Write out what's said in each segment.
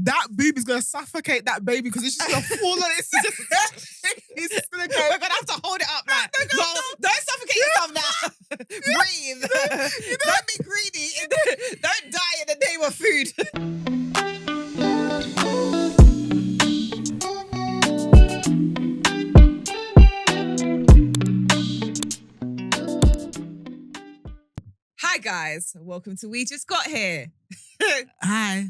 that boob is gonna suffocate that baby because it's just gonna fall on it. It's just gonna go. We're gonna have to hold it up like, don't suffocate yourself now. Breathe. Don't be greedy. Don't die in the name of food. Hi guys, welcome to We Just Got Here. Hi.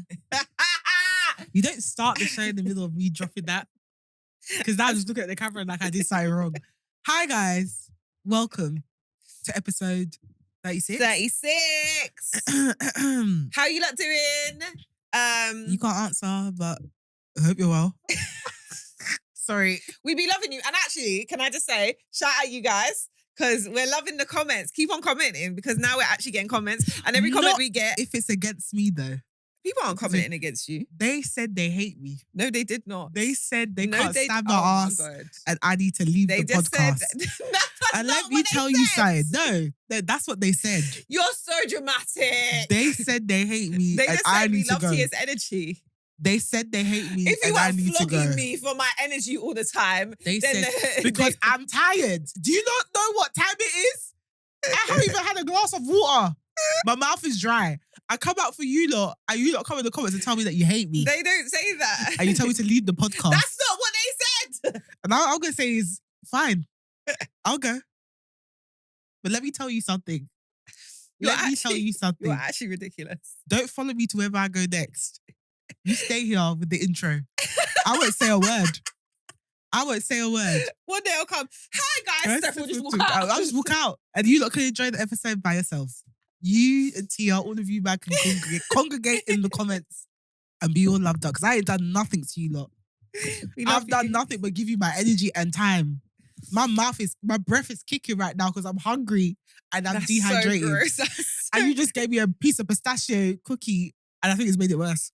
You don't start the show in the middle of me dropping that. Because now I just look at the camera like I did something wrong. Hi guys. Welcome to episode 36. 36. How you lot doing? You can't answer, but I hope you're well. Sorry. We be loving you. And actually, can I just say, shout out you guys. Because we're loving the comments. Keep on commenting because now we're actually getting comments. And every comment we get... if it's against me though. People aren't commenting against you. They said they hate me. No, they did not. They said they can't stand my ass and I need to leave the podcast. And let me tell you something. No, that's what they said. You're so dramatic. They said they hate me they and just I said need we to go. love Tia's energy. They said they hate me if you and I need to go. flogging me for my energy all the time, they said because I'm tired. Do you not know what time it is? I haven't even had a glass of water. My mouth is dry. I come out for you lot and you lot come in the comments and tell me that you hate me. They don't say that. And you tell me to leave the podcast. That's not what they said. And all I'm going to say is, fine. I'll go. But let me tell you something. You're actually ridiculous. Don't follow me to wherever I go next. You stay here with the intro. I won't say a word. One day I'll come. Hi guys, Steph will just walk out. I'll just walk out. And you lot can enjoy the episode by yourselves. You and Tia, all of you back can congregate in the comments and be all loved up. Because I ain't done nothing to you lot. I've done nothing but give you my energy and time. My breath is kicking right now because I'm hungry and I'm dehydrated. So gross. And you just gave me a piece of pistachio cookie and I think it's made it worse.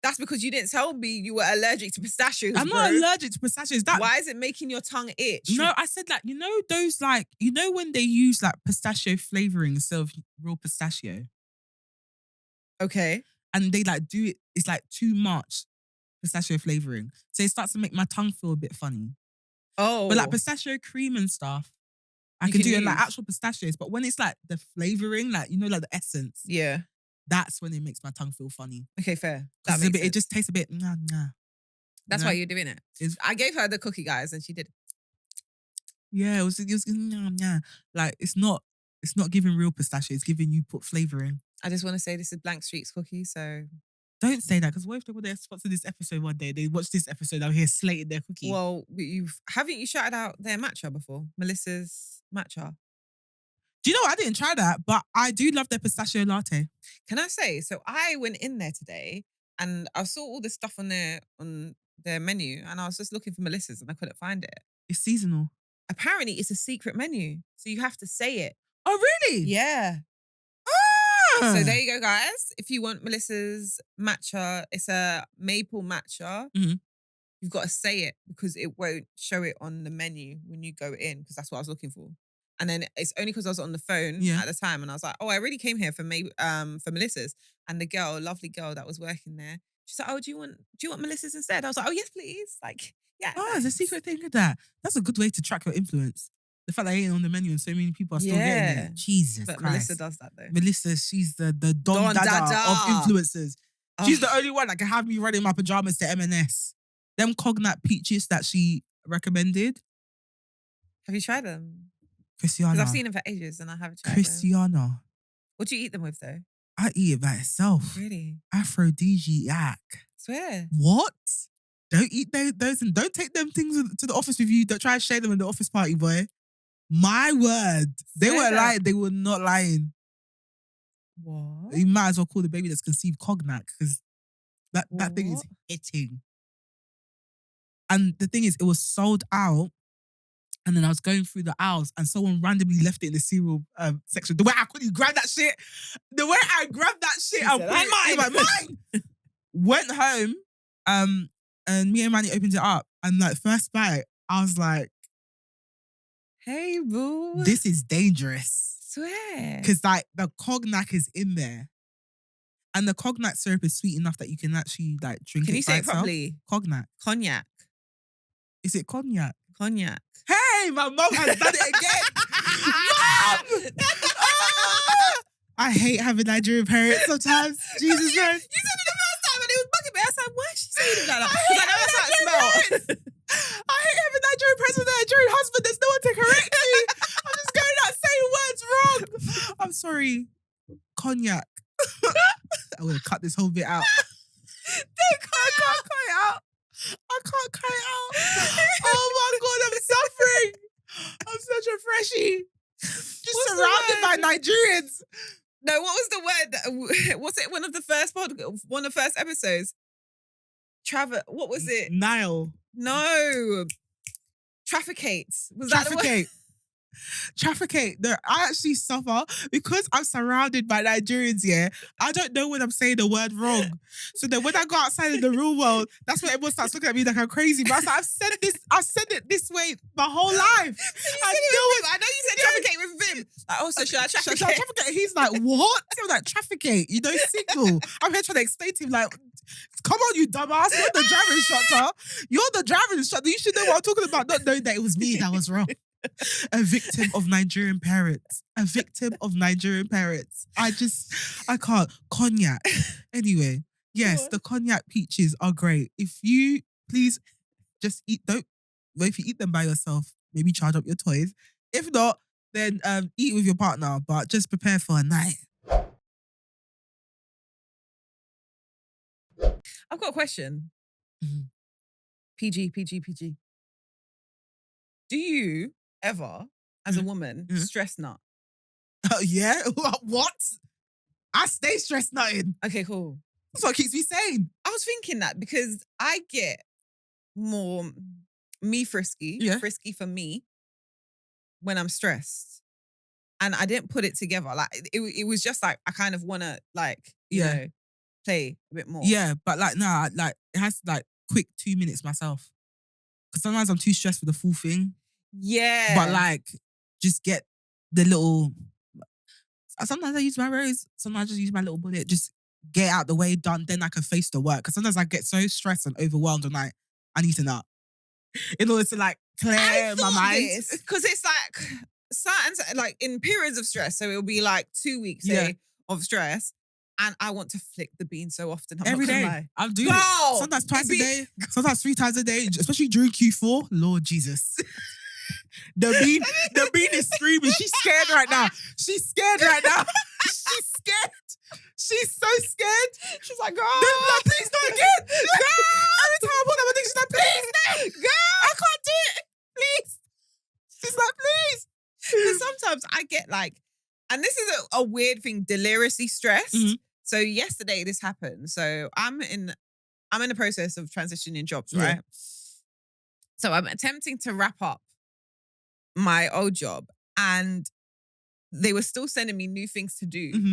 That's because you didn't tell me you were allergic to pistachios. I'm not allergic to pistachios. Why is it making your tongue itch? No, I said like, you know those like, you know when they use like pistachio flavoring instead of real pistachio? Okay. And they like do it, it's like too much pistachio flavoring. So it starts to make my tongue feel a bit funny. Oh. But like pistachio cream and stuff, I can do it in like actual pistachios. But when it's like the flavoring, like, you know, like the essence. Yeah. That's when it makes my tongue feel funny. Okay, fair. It just tastes a bit, nah. That's why you're doing it. I gave her the cookie, guys, and she did. Yeah, it was nah. Like, it's not giving real pistachio. It's giving you put flavoring. I just want to say this is Blank Street's cookie, so... Don't say that, because what if they sponsor this episode one day? They watch this episode out here slating their cookie. Well, haven't you shouted out their matcha before? Melissa's matcha. Do you know what? I didn't try that, but I do love their pistachio latte. Can I say, so I went in there today and I saw all this stuff on their menu and I was just looking for Melissa's and I couldn't find it. It's seasonal. Apparently it's a secret menu, so you have to say it. Oh, really? Yeah. Ah! So there you go, guys. If you want Melissa's matcha, it's a maple matcha. Mm-hmm. You've got to say it because it won't show it on the menu when you go in because that's what I was looking for. And then it's only because I was on the phone at the time and I was like, oh, I really came here for Melissa's. And the girl, lovely girl that was working there, she's like, oh, do you want Melissa's instead? I was like, oh, yes, please. Like, yeah. Oh, it's a secret thing of that. That's a good way to track your influence. The fact that I ain't on the menu and so many people are still getting it. Jesus Christ. Melissa does that though. Melissa, she's the Don Dada of influencers. Oh. She's the only one that can have me running my pajamas to M&S. Them cognate peaches that she recommended. Have you tried them? Christiana. Because I've seen them for ages and I haven't tried Christiana. them. What do you eat them with though? I eat it by itself. Really? Aphrodisiac. Swear. What? Don't eat those and don't take them things to the office with you. Don't try and share them in the office party, boy. My word. They weren't lying. They were not lying. What? You might as well call the baby that's conceived cognac because that thing is hitting. And the thing is, it was sold out. And then I was going through the aisles and someone randomly left it in the cereal section. The way I couldn't grab that shit. The way I grabbed that shit, I put it in my mind. Went home and me and Manny opened it up. And like first bite, I was like, hey, boo. This is dangerous. Swear. Because like the cognac is in there. And the cognac syrup is sweet enough that you can actually like drink Can it you by say it itself. properly? Cognac. Cognac. Is it cognac? Cognac. Hey, my mum has done it again. Mum! I hate having Nigerian parents sometimes. Jesus Christ. You said it the first time and it was bugging me. I was like, why is she saying it like that? Because I know that's how it smells. I hate having Nigerian parents with a Nigerian husband. There's no one to correct me. I'm just going out saying words wrong. I'm sorry. Cognac. I'm going to cut this whole bit out. I can't cut it out. I can't cut it out. Oh my God, I'm suffering. I'm such a freshie. Just surrounded by Nigerians. No, what was the word? Was it one of the first episodes? What was it? Nile. No. Trafficate. Was that the word? Trafficate. No, I actually suffer because I'm surrounded by Nigerians, yeah. I don't know when I'm saying the word wrong. So then when I go outside in the real world, that's when everyone starts looking at me like I'm crazy. But I was like, I've said it this way my whole life. I know you said trafficate with Vim. Like, oh, so should I trafficate? Should I trafficate? He's like, what? I'm like, trafficate. You know, signal. I'm here trying to explain to him, like, come on, you dumbass. You're the driving instructor. You're the driving instructor. You should know what I'm talking about, not knowing that it was me that was wrong. A victim of Nigerian parents. A victim of Nigerian parents. I can't. Cognac. Anyway, yes, the cognac peaches are great. If you please just eat, if you eat them by yourself, maybe charge up your toys. If not, then eat with your partner, but just prepare for a night. I've got a question. Mm-hmm. PG. Do you ever, as a woman, stress nut? Yeah? What? I stay stress nutting. Okay, cool. That's what keeps me sane. I was thinking that because I get more frisky for me when I'm stressed. And I didn't put it together. Like it was just like I kind of want to you know, play a bit more. Yeah, but nah, it has to quick 2 minutes myself. Because sometimes I'm too stressed for the full thing. Yeah. But just get the little. Sometimes I use my rose. Sometimes I just use my little bullet. Just get out the way, done. Then I can face the work. Because sometimes I get so stressed and overwhelmed and I need to nut. In order to clear my mind. Because it's certain, in periods of stress. So it'll be 2 weeks of stress. And I want to flick the bean so often. Every day. I'm doing it. Sometimes twice a day. Sometimes 3 times a day. Especially during Q4. Lord Jesus. The bean is screaming. She's scared right now. She's scared. She's so scared. She's like, girl. Please do it again. Girl. Every time I put up a thing, she's like, please. Girl. I can't do it. Please. She's like, please. Because sometimes I get and this is a weird thing, deliriously stressed. Mm-hmm. So yesterday this happened. So I'm in the process of transitioning jobs, right? So I'm attempting to wrap up my old job and they were still sending me new things to do. Mm-hmm.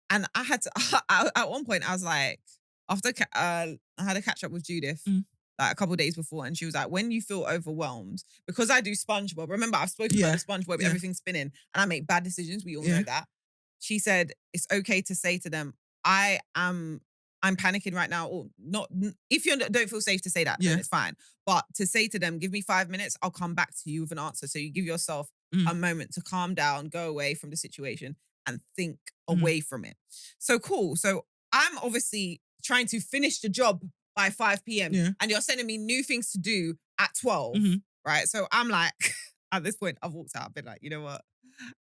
And I had to, at one point I was like, after I had a catch up with Judith a couple of days before and she was like, when you feel overwhelmed, because I do SpongeBob, remember I've spoken about the SpongeBob, everything's spinning and I make bad decisions, we all know that. She said, it's okay to say to them, I'm panicking right now, or not. If you don't feel safe to say that, then it's fine. But to say to them, give me 5 minutes, I'll come back to you with an answer. So you give yourself a moment to calm down, go away from the situation and think away from it. So cool. So I'm obviously trying to finish the job by 5 p.m. And you're sending me new things to do at 12, right? So I'm like, at this point, I've walked out. I've been like, you know what?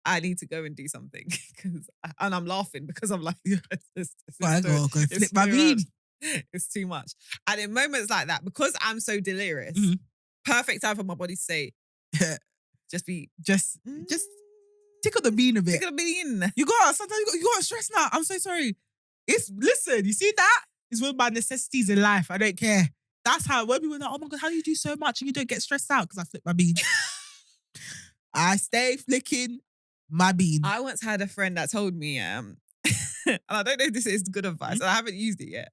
I need to go and do something. And I'm laughing because I'm like, it's go flip my bean. It's too much. And in moments like that, because I'm so delirious, perfect time for my body to say, just tickle the bean a bit. Tickle the bean. Sometimes you got to stress now. I'm so sorry. Listen, you see that? It's one of my necessities in life. I don't care. That's how, when people are like, oh my God, how do you do so much and you don't get stressed out? Because I flip my bean. I stay flicking my bean. I once had a friend that told me, and I don't know if this is good advice, and I haven't used it yet,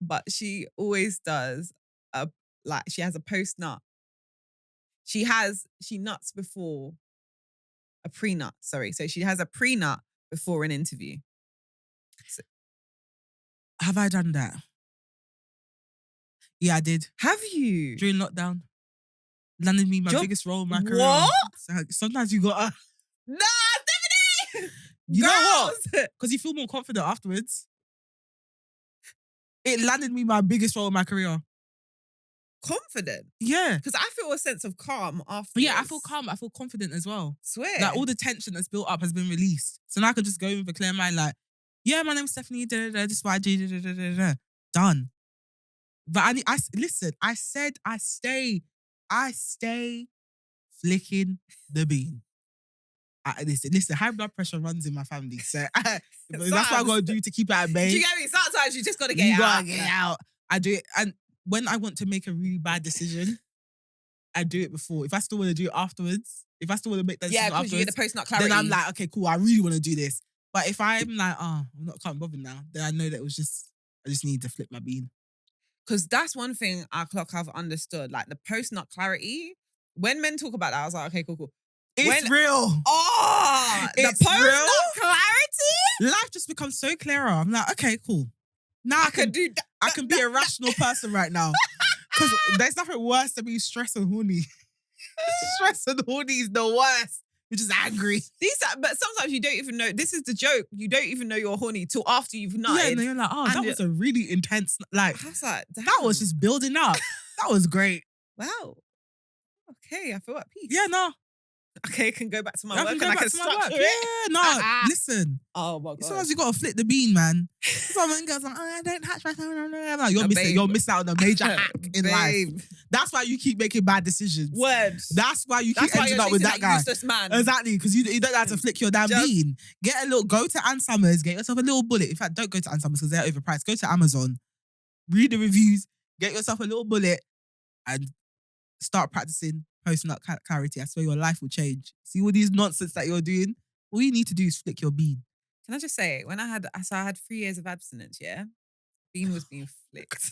but she always does, she has a post nut. She nuts before a pre-nut, sorry. So she has a pre-nut before an interview. Have I done that? Yeah, I did. Have you? During lockdown. Landed me my biggest role in my career. What? So sometimes you gotta... Nah, Stephanie! You know what? Because you feel more confident afterwards. It landed me my biggest role in my career. Confident? Yeah. Because I feel a sense of calm afterwards. Yeah, I feel calm. I feel confident as well. Swear. Like all the tension that's built up has been released. So now I can just go in with a clear mind like, yeah, my name's Stephanie, this is what I do, done. But listen, I said I stay flicking the bean. Listen, high blood pressure runs in my family. So that's what I gotta do to keep it at bay. Do you get me? Sometimes you just gotta get You out. gotta get out. I do it. And when I want to make a really bad decision, I do it before. If I still want to do it afterwards, if I still want to make that decision because afterwards, you get the post-nut clarity. then I'm like, okay, cool, I really want to do this. But if I'm like, I'm not can't bother now, then I know that I just need to flip my bean. Because that's one thing our clock have understood. Like the post-nut clarity, when men talk about that, I was like, okay, cool. It's real. Oh, it's the post-nut real. clarity? Life just becomes so clearer. I'm like, okay, cool. Now I can do that. I can be a rational person right now. Because there's nothing worse than being stressed and horny. Stress and horny is the worst. You're just angry. But sometimes you don't even know. This is the joke. You don't even know you're horny till after you've nutted. Yeah, and then you're like, that was a really intense, like, I was like, that was just building up. That was great. Wow. Okay, I feel at peace. Yeah, no. Okay, I can go back to my work and I can structure it. Yeah, no, listen. Oh my God. Sometimes you gotta flip the bean, man. Some girls like, I don't hatch myself. Like, you're missing out on a major hack in life. That's why you keep making bad decisions. Words. That's why you keep ending up with that guy. Useless man. Exactly, because you don't have to flick your damn bean. Go to Ann Summers, get yourself a little bullet. In fact, don't go to Ann Summers because they're overpriced. Go to Amazon, read the reviews, get yourself a little bullet, and start practicing post-nut clarity. I swear your life will change. See all these nonsense that you're doing? All you need to do is flick your bean. Can I just say, when I had 3 years of abstinence, yeah? Bean was being flicked.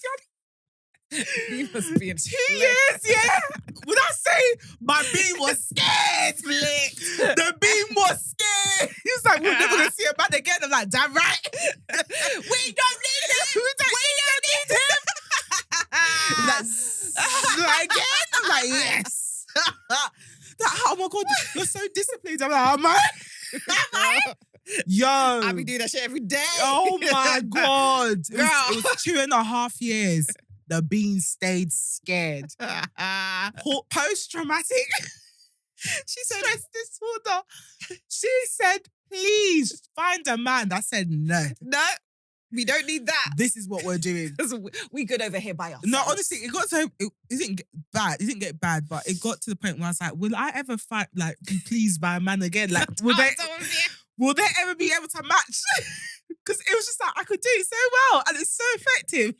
Bean was being 2 years, yeah? Would I say my bean was scared? Flicked. The bean was scared. He was like, we're never going to see a man again. I'm like, damn right. We don't need him. We don't need him. Like, again? I'm like, yes. Oh my God, you're so disciplined. I'm like, am I? Yo. I be doing that shit every day. Oh my God. It was 2.5 years. The bean stayed scared. Post-traumatic. She said, stress disorder. She said, please find a man. I said, no. No. We don't need that. This is what we're doing. We good over here by ourselves. No, honestly, it got so it didn't get bad. It didn't get bad, but it got to the point where I was like, will I ever be pleased by a man again? Like, will they ever be able to match? Because it was just like I could do it so well and it's so effective.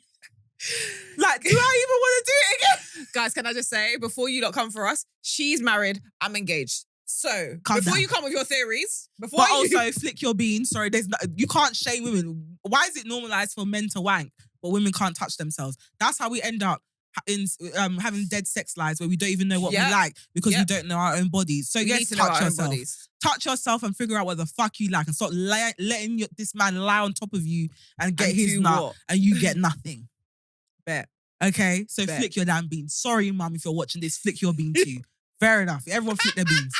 Like, do I even want to do it again? Guys, can I just say, before you lot come for us, she's married, I'm engaged. So, you come with your theories, also flick your bean. Sorry, you can't shame women. Why is it normalized for men to wank, but women can't touch themselves? That's how we end up in having dead sex lives where we don't even know what we like because we don't know our own bodies. So yes, touch yourself. Touch yourself and figure out what the fuck you like and stop letting this man lie on top of you and get his nut and you get nothing. Bet. Okay, so flick your damn bean. Sorry, mum, if you're watching this, flick your bean too. Fair enough. Everyone flick their beans.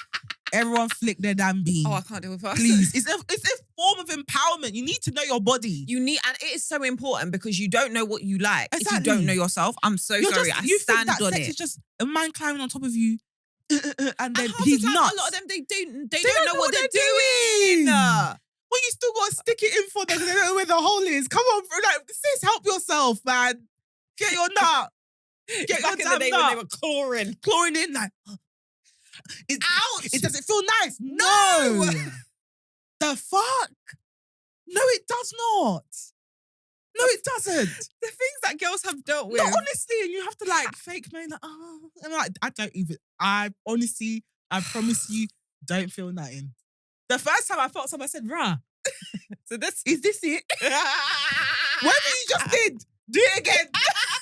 Everyone flick their damn bean. Oh, I can't deal with us. Please. It's a form of empowerment. You need to know your body. And it is so important because you don't know what you like. Exactly. If you don't know yourself, I'm so sorry. I stand on it. It's just a man climbing on top of you and then half he's the time, nuts. A lot of them, they don't know what they're doing. Well, you still got to stick it in for them because they don't know where the hole is. Come on, bro. Like, sis, help yourself, man. Get your nut. Get Back your in the day nut. when they were Chlorine in, like... Ouch! It doesn't feel nice. No! The fuck? No, it does not. No, it doesn't. The things that girls have dealt with. No, honestly, and you have to like fake man, like, I'm like, I promise you, don't feel nothing. The first time I felt something, I said, rah. So is this it? Whatever you just did, do it again.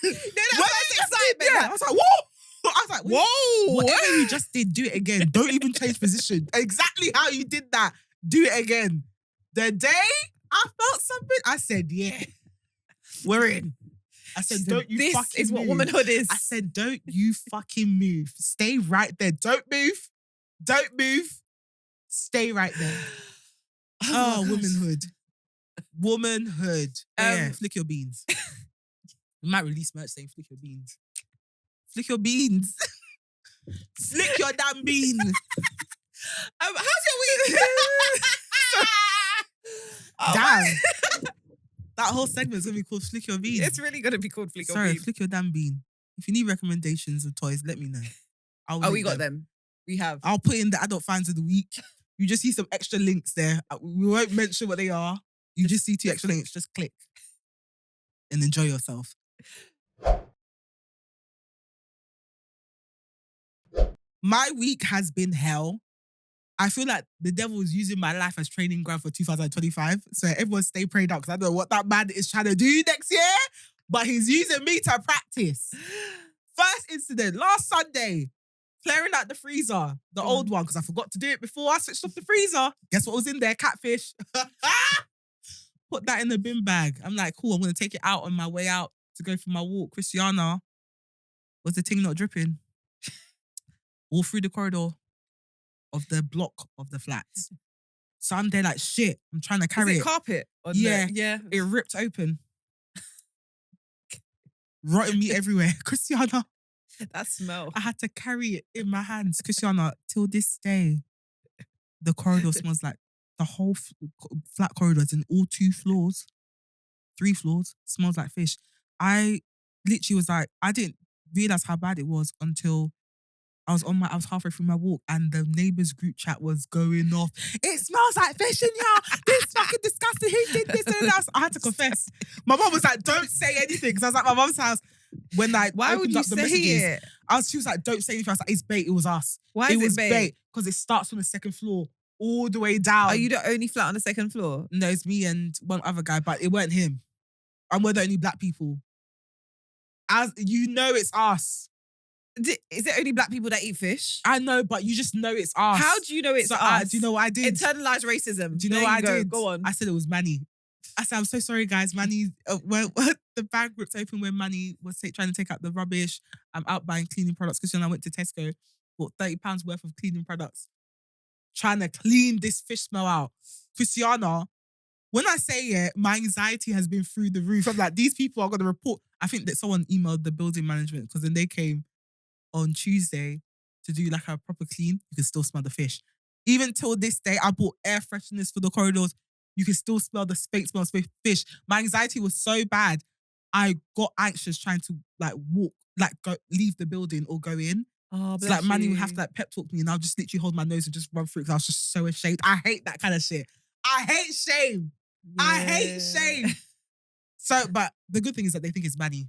Excitement. Yeah, I was like, whoa. I was like, whoa! Whatever you just did, do it again. Don't even change position. Exactly how you did that, do it again. The day I felt something, I said, yeah. We're in. I said, don't you fucking move. This is what womanhood is. I said, don't you fucking move. Stay right there. Don't move. Don't move. Stay right there. Oh, womanhood. Womanhood. Yeah, flick your beans. We might release merch saying flick your beans. Flick your beans. Flick your damn bean. How's your week? Damn. That whole segment's gonna be called Flick Your Bean. It's really gonna be called Flick Your Sorry, Bean. Flick Your Damn Bean. If you need recommendations of toys, let me know. We got them. We have. I'll put in the adult finds of the week. You just see some extra links there. We won't mention what they are. You just see 2 extra links. Just click and enjoy yourself. My week has been hell. I feel like the devil is using my life as training ground for 2025. So everyone stay prayed up because I don't know what that man is trying to do next year, but he's using me to practice. First incident, last Sunday, clearing out the freezer, the old one, because I forgot to do it before I switched off the freezer. Guess what was in there? Catfish. Put that in the bin bag. I'm like, cool, I'm going to take it out on my way out to go for my walk. Christiana, was the thing not dripping? All through the corridor of the block of the flats. So I'm there like, shit, I'm trying to carry Is it. Carpet? Yeah. It ripped open. Rotten meat everywhere. Christiana. That smell. I had to carry it in my hands. Christiana, till this day, the corridor smells like the whole flat corridors in all 2 floors, 3 floors, smells like fish. I literally was like, I didn't realize how bad it was until I was halfway through my walk and the neighbours group chat was going off. It smells like fish in here. This fucking disgusting. Who did this and that? I had to confess. My mum was like, don't say anything. Because I was at my mum's house when Why would you up the say messages. it? She was like, don't say anything. I was like, it's bait. It was us. Why is it bait? Because it starts from the 2nd floor all the way down. Are you the only flat on the 2nd floor? No, it's me and one other guy, but it weren't him. And we're the only black people. As you know, it's us. Is it only black people that eat fish? I know, but you just know it's us. How do you know it's us? Do you know what I did? Internalized racism. Do you know what I did? Go on. I said it was Manny. I said, I'm so sorry, guys. Manny, when the bag ripped open when Manny was trying to take out the rubbish. I'm out buying cleaning products because I went to Tesco, bought £30 worth of cleaning products, trying to clean this fish smell out. Christiana, when I say it, my anxiety has been through the roof. I'm like, these people are going to report. I think that someone emailed the building management because then they came on Tuesday to do like a proper clean. You can still smell the fish. Even till this day, I bought air fresheners for the corridors. You can still smell the smell of fish. My anxiety was so bad, I got anxious trying to leave the building or go in. Oh, so Manny would have to pep talk me and I'll just literally hold my nose and just run through because I was just so ashamed. I hate that kind of shit. I hate shame. Yeah. I hate shame. So, but the good thing is that they think it's Manny.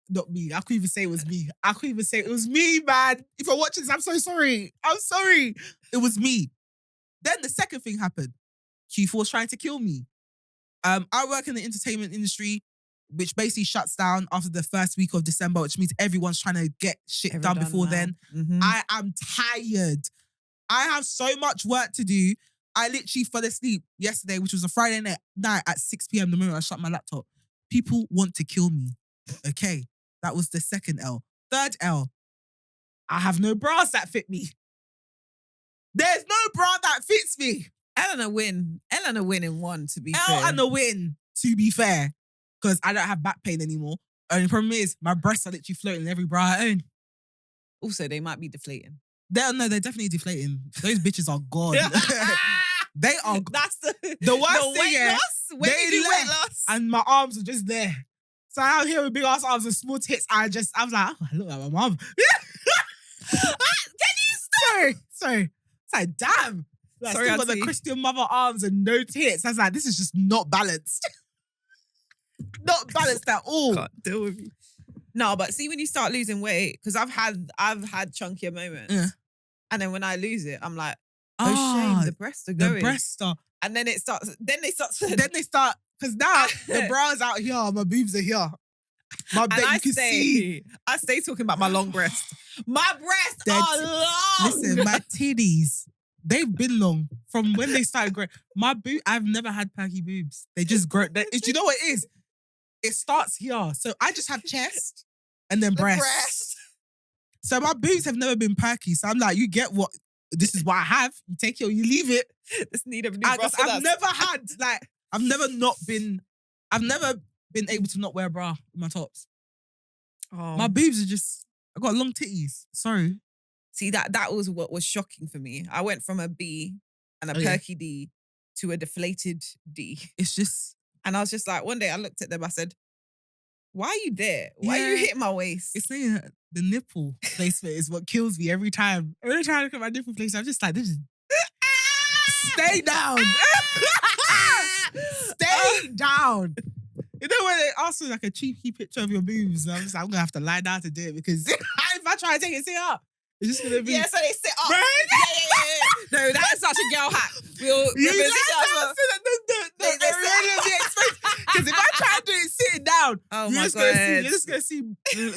Not me. I couldn't even say it was me. I couldn't even say it was me, man. If you're watching this, I'm so sorry. I'm sorry. It was me. Then the second thing happened. Q4 was trying to kill me. I work in the entertainment industry, which basically shuts down after the first week of December, which means everyone's trying to get shit done before then. Mm-hmm. I am tired. I have so much work to do. I literally fell asleep yesterday, which was a Friday night at 6 p.m. the moment I shut my laptop. People want to kill me. Okay, that was the second L. Third L, I have no bras that fit me. There's no bra that fits me. Eleanor win in one, to be fair. L and a win, to be fair, because I don't have back pain anymore. Only problem is my breasts are literally floating in every bra I own. Also, they might be deflating. They're definitely deflating. Those bitches are gone. They are. That's the worst the thing. Weight loss? When They you do weight left, loss? and my arms are just there. So I'm here with big ass arms and small tits. I was like, oh, I look like my mum. Can you stop? Sorry. It's like, damn. Like, Sorry, still got the auntie. Christian mother arms and no tits. I was like, this is just not balanced. Not balanced at all. Can't deal with you. No, but see when you start losing weight, because I've had chunkier moments. Yeah. And then when I lose it, I'm like, oh shame, the breasts are going. The breasts are. And then it starts, then they start, because now the bra's out here, my boobs are here. My and you can see. I stay talking about my long breasts. My breasts are long. Listen, my titties, they've been long from when they started growing. I've never had perky boobs. They just grow. Do you know what it is? it starts here. So I just have chest and then breast. So my boobs have never been perky. So I'm like, you get what, this is what I have. You take it or you leave it. This need of new bra. I've never had, like, I've never been able to not wear a bra with my tops. Oh. My boobs are just, I got long titties. Sorry. See, that was what was shocking for me. I went from a B and a perky D to a deflated D. It's just... And I was just like, one day I looked at them, I said, why are you there? Why are you hitting my waist? It's saying that the nipple placement is what kills me every time. Every time I look at my nipple placement, I'm just like, this is... Stay down. Stay down. You know when they ask for like a cheeky picture of your boobs, and I'm just like, I'm going to have to lie down to do it because if I try to take it, sit up. It's just gonna be... Yeah, so they sit up. Right? Yeah. No, that is such a girl hack. We'll because if I try to do it sitting down, oh my God. You're just gonna see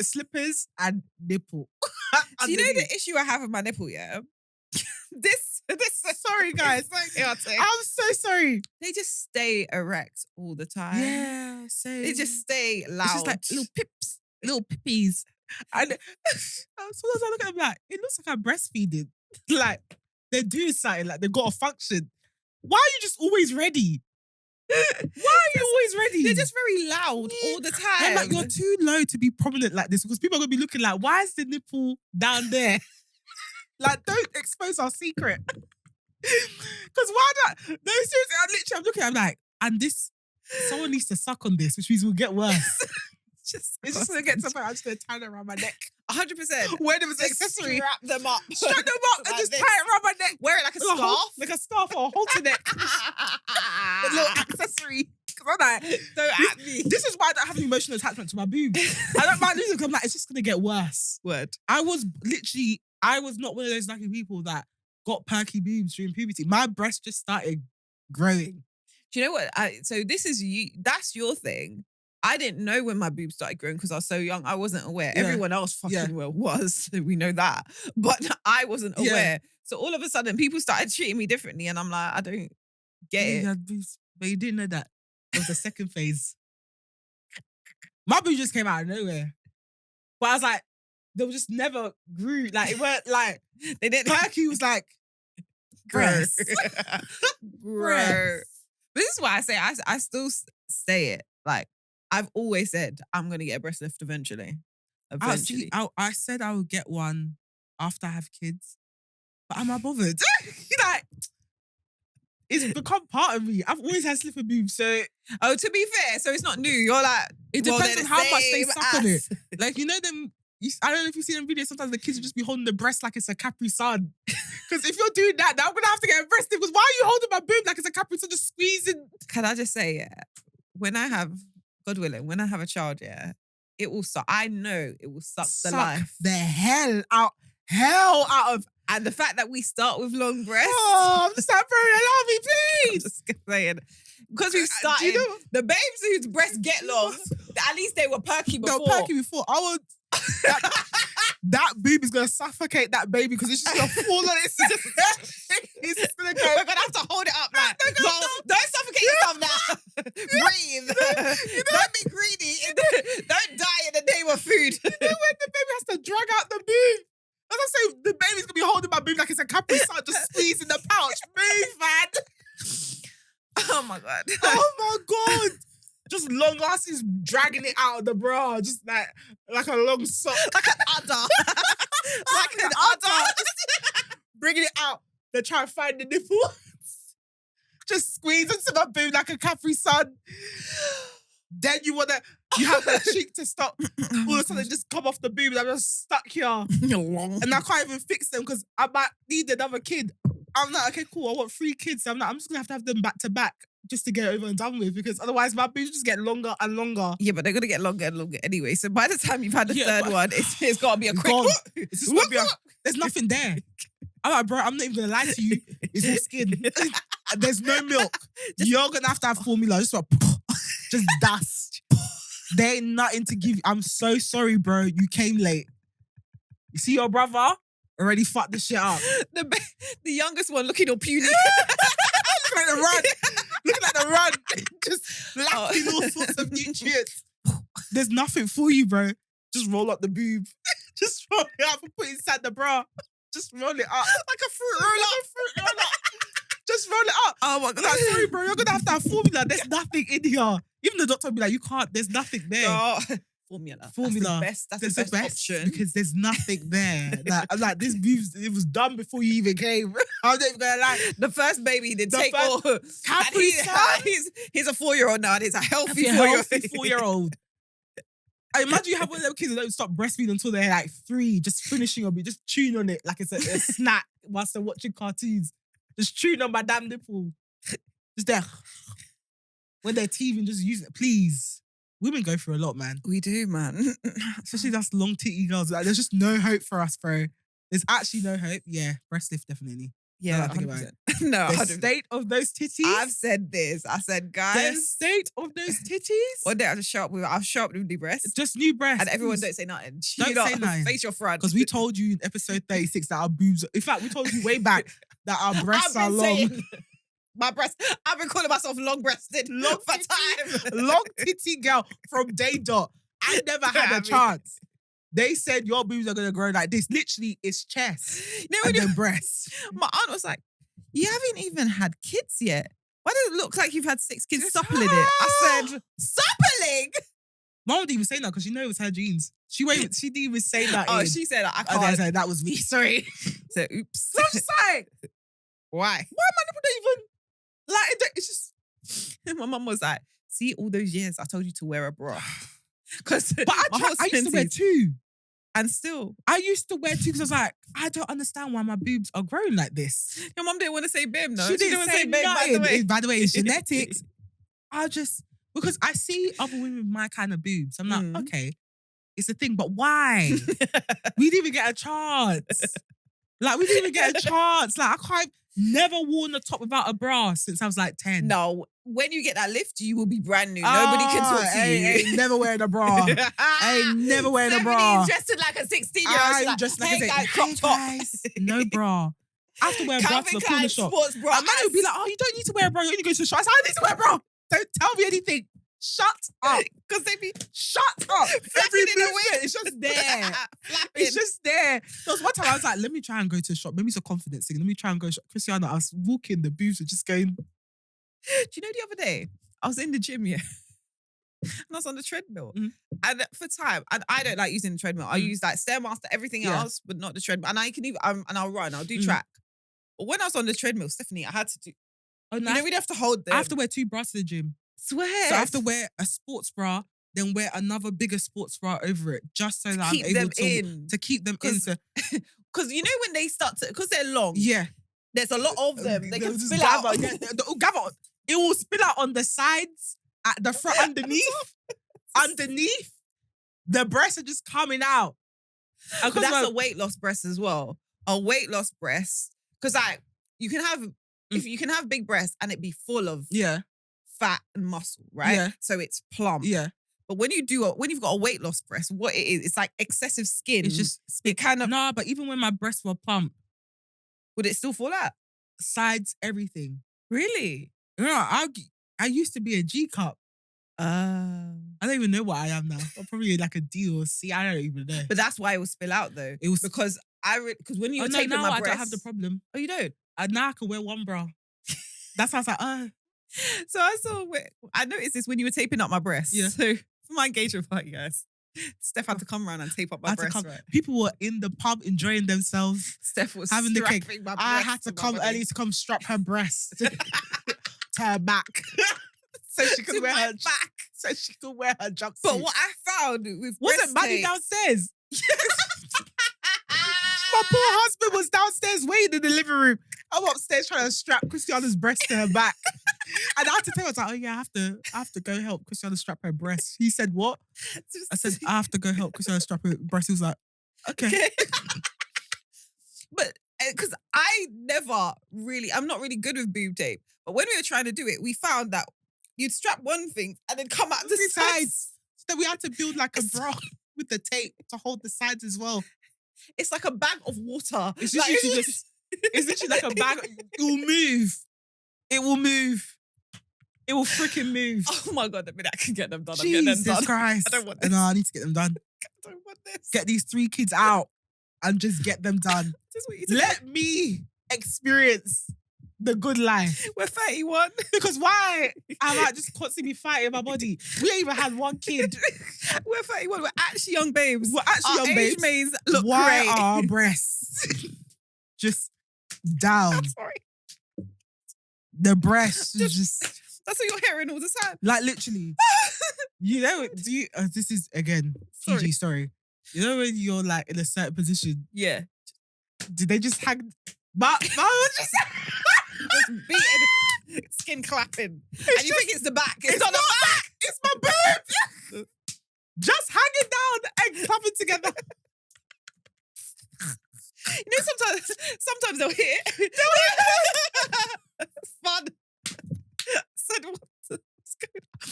slippers and nipple. Do you know the issue I have with my nipple, yeah? This sorry guys. I'm so sorry. They just stay erect all the time. Yeah, same. They just stay loud. It's just like little pips, little pippies. And sometimes I look at them like, it looks like I'm breastfeeding. Like, they're doing something, like they've got a function. Why are you just always ready? Why are you always ready? They're just very loud all the time. I'm like, you're too low to be prominent like this because people are going to be looking like, why is the nipple down there? Like, don't expose our secret. Because why not? No, seriously, I'm looking, I'm like, and this, someone needs to suck on this, which means we'll get worse. It's just going to get to the point, I'm just going to tie it around my neck. 100%. Wear them as an accessory. Strap them up. Strap them up and just tie it around my neck. Wear it like a scarf. Like a scarf or a halter neck. A little accessory. Because I'm like, don't at me. This is why I don't have an emotional attachment to my boobs. I don't mind losing because I'm like, it's just going to get worse. Word. I was not one of those lucky people that got perky boobs during puberty. My breasts just started growing. Do you know what? So this is you. That's your thing. I didn't know when my boobs started growing because I was so young. I wasn't aware. Yeah. Everyone else fucking well was. We know that. But I wasn't aware. So all of a sudden, people started treating me differently. And I'm like, I don't get it. Boobs, but you didn't know that. It was the second phase. My boobs just came out of nowhere. But I was like, they just never grew. Like, it weren't like, they didn't. Perky was like, gross. Gross. This is why I say, I still say it. Like, I've always said I'm going to get a breast lift eventually. Eventually. I said I would get one after I have kids. But am I bothered? Like, it's become part of me. I've always had slipper boobs, so... Oh, to be fair, so it's not new. You're like... It depends on how much they suck on it. Like, you know them... I don't know if you see them videos, sometimes the kids will just be holding the breast like it's a Capri Sun. Because if you're doing that, now I'm going to have to get a breast lift. Because why are you holding my boob like it's a Capri Sun, just squeezing? Can I just say, when I have... God willing, when I have a child, it will suck. I know it will suck the life. The hell out of. And the fact that we start with long breasts. Oh, I'm just like, bro, allow me, please. Just saying. Because we've started, the babes whose breasts get long, at least they were perky before. They were perky before. That boob is going to suffocate that baby because it's just going to fall on its it's just going to go. We're going to have to hold it up like, don't suffocate yourself now. Breathe. Don't be greedy. Don't die in the name of food. You know when the baby has to drag out the boob? As I say, the baby's going to be holding my boob like it's a Capri Sun, just squeezing the pouch. Move, man. Oh my God. Oh my God. Just long asses dragging it out of the bra, just like a long sock. Like an udder. Like an udder. Bringing it out. They're trying to find the nipple. Just squeeze into my boob like a Capri Sun. Then you have the cheek to stop. All of a sudden, just come off the boob and I'm just stuck here. And I can't even fix them because I might need another kid. I'm like, okay, cool. I want 3 kids. So I'm like, I'm just going to have them back to back just to get it over and done with because otherwise my boobs just get longer and longer. Yeah, but they're going to get longer and longer anyway. So by the time you've had the third one, it's got to be a quick... It's just got to be there's nothing there. I'm like, bro, I'm not even going to lie to you. It's all skin. There's no milk. You're going to have formula. Just dust. There ain't nothing to give you. I'm so sorry, bro. You came late. You see your brother? Already fucked this shit up. The youngest one looking all puny. Looking like the run. Just lacking all sorts of nutrients. There's nothing for you, bro. Just roll up the boob. Just roll it up and put it inside the bra. Just roll it up. Like a fruit roll up. Just roll it up. Oh my God. Like, sorry, bro, you're going to have formula. There's nothing in here. Even the doctor will be like, you can't, there's nothing there. No. Formula. That's the best option. Because there's nothing there. Like this boob, it was done before you even came. I'm not even going to lie. The first baby did take all. He's a 4-year-old now and he's a healthy 4-year-old. I imagine you have one of them kids that don't stop breastfeeding until they're like 3, just finishing on me, just chewing on it like it's a snack whilst they're watching cartoons. Just chewing on my damn nipple. Just there. When they're teething, just use it. Please. Women go through a lot, man. We do, man. Especially that's long titty girls. Like, there's just no hope for us, bro. There's actually no hope. Yeah, breast lift, definitely. Yeah, think about it. No, the state of those titties. I've said this. I said, guys. The state of those titties. One day I'll show up with new breasts. Just new breasts. And everyone don't say nothing. Don't say nothing. Face your front. Because we told you in episode 36 that our boobs... In fact, we told you way back that our breasts are long. My breasts. I've been calling myself long-breasted for time. Long titty girl from day dot. I never had a chance. They said your boobs are going to grow like this. Literally, it's chest and then breasts. My aunt was like, you haven't even had kids yet. Why does it look like you've had 6 kids suppling it? I said, suppling? Mom didn't even say that because she knew it was her genes. She didn't even say that. She said, I Oh, can't. I that was me. Sorry. So, oops. So I'm just like, why? Why am I never even... Like, it's just... My mum was like, see, all those years I told you to wear a bra. But I used to wear 2. And still. I used to wear 2 because I was like, I don't understand why my boobs are growing like this. Your mum didn't want to say bim, though. She didn't say bim, by the way, it's genetics. Because I see other women with my kind of boobs. I'm like, okay, it's a thing, but why? We didn't even get a chance. Like, we didn't even get a chance. Like, I never worn the top without a bra since I was like 10. No, when you get that lift, you will be brand new. Nobody can talk to you. Ain't never wearing a bra. Ain't never wearing a bra. Dressed like a 16-year-old. I'm dressed like a crop top. No bra. I have to wear a bra to the corner shop. Sports bra. And man would be like, oh, you don't need to wear a bra. You only go to the shop. I said, I need to wear a bra. Don't tell me anything. Shut up. Because they be shut up. Every in the wind. It's just there. It's just there. There was one time I was like, let me try and go to a shop. Maybe it's a confidence thing. Let me try and go to Christiana. I was walking, the boobs were just going. Do you know the other day, I was in the gym, and I was on the treadmill. And for time, and I don't like using the treadmill. I use like Stairmaster, everything else, but not the treadmill. And I can even, and I'll run, I'll do track. But when I was on the treadmill, Stephanie, I had to do, we'd have to hold them. I have to wear 2 bras to the gym. Swear. So I have to wear a sports bra, then wear another bigger sports bra over it, just so that I'm able to keep them in. Because you know when they start to, because they're long. Yeah. There's a lot of them. They can spill gather. out. Yeah, they'll gather. It will spill out on the sides, at the front, underneath. The breasts are just coming out. But that's a weight loss breast as well. A weight loss breast. Because like, you can have, if you can have big breasts and it be full of fat and muscle, right? Yeah. So it's plump. Yeah. But when you've got a weight loss breast, what it is, it's like excessive skin. It's just, it kind of. No, but even when my breasts were plump, would it still fall out? Sides, everything. Really? You know, I used to be a G cup. I don't even know what I am now. I'm probably like a D or C. I don't even know. But that's why it will spill out though. It was because when you were taping my breast, I don't have the problem. Oh, you don't? Now I can wear 1 bra. That's how I was like, So I noticed this when you were taping up my breast. Yeah. So for my engagement party, guys, Steph had to come around and tape up my breast. Right? People were in the pub enjoying themselves. Steph was having the cake. I had to come early to come strap her breast to her back. So she could wear her back. So she could wear her jumpsuit. But what I found with wasn't Maddie downstairs. My poor husband was downstairs waiting in the living room. I'm upstairs trying to strap Christiana's breast to her back. And I had to tell her, I was like, oh yeah, I have to go help Christiana strap her breast. He said, what? I said, I have to go help Christiana strap her breast. He was like, okay. But because I'm not really good with boob tape. But when we were trying to do it, we found that you'd strap one thing and then come out the sides. So then we had to build like a bra with the tape to hold the sides as well. It's like a bag of water. It's literally like a bag. It will move. It will move. It will freaking move. Oh my God, the minute I can get them done, I'm getting them Jesus done. Christ. I don't want this. No, I need to get them done. I don't want this. Get these 3 kids out and just get them done. This is what you do. Let me experience the good life. We're 31. Because why am I just constantly fighting my body? We ain't even had 1 kid. We're 31. We're actually young babes. We're actually Our young age babes. maze look Why great. are our breasts just down? I'm sorry. The breasts just That's what you're hearing all the time. like literally. You know, do you? This is again PG story. You know when you're like in a certain position, Yeah. did they just hang? But was just beating, skin clapping. And you think it's the back. It's not the back. It's my boobs. Just hanging down and clapping together. You know, sometimes they'll hit. Fun. Said what's going on?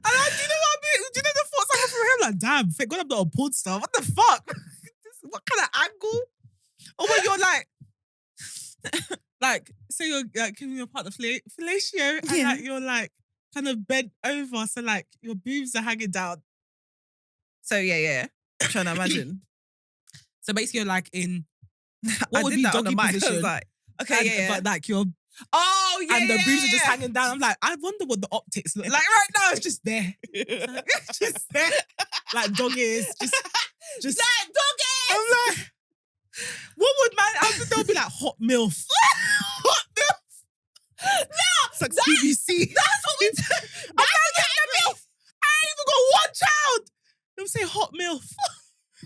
And do you know what I mean? Do you know the thoughts I have from him? Like, damn, thank God I'm not a porn star. What the fuck? What kind of angle? Or when you're like, say you're like giving your partner fellatio, and like you're like kind of bent over, so like your boobs are hanging down. So yeah. I'm trying to imagine. So basically, you're like in What would be that on doggy the mic? position? I was like, okay, But like you're and the boobs are just hanging down. I'm like, I wonder what the optics look like. Right now, it's just there, it's just there, like doggies, just like doggies. I'm like, what would they'll be like hot milf, hot milf. No, it's like BBC. That's what we do. I'm not getting a milf. I ain't even got 1 child. They'll say hot milf.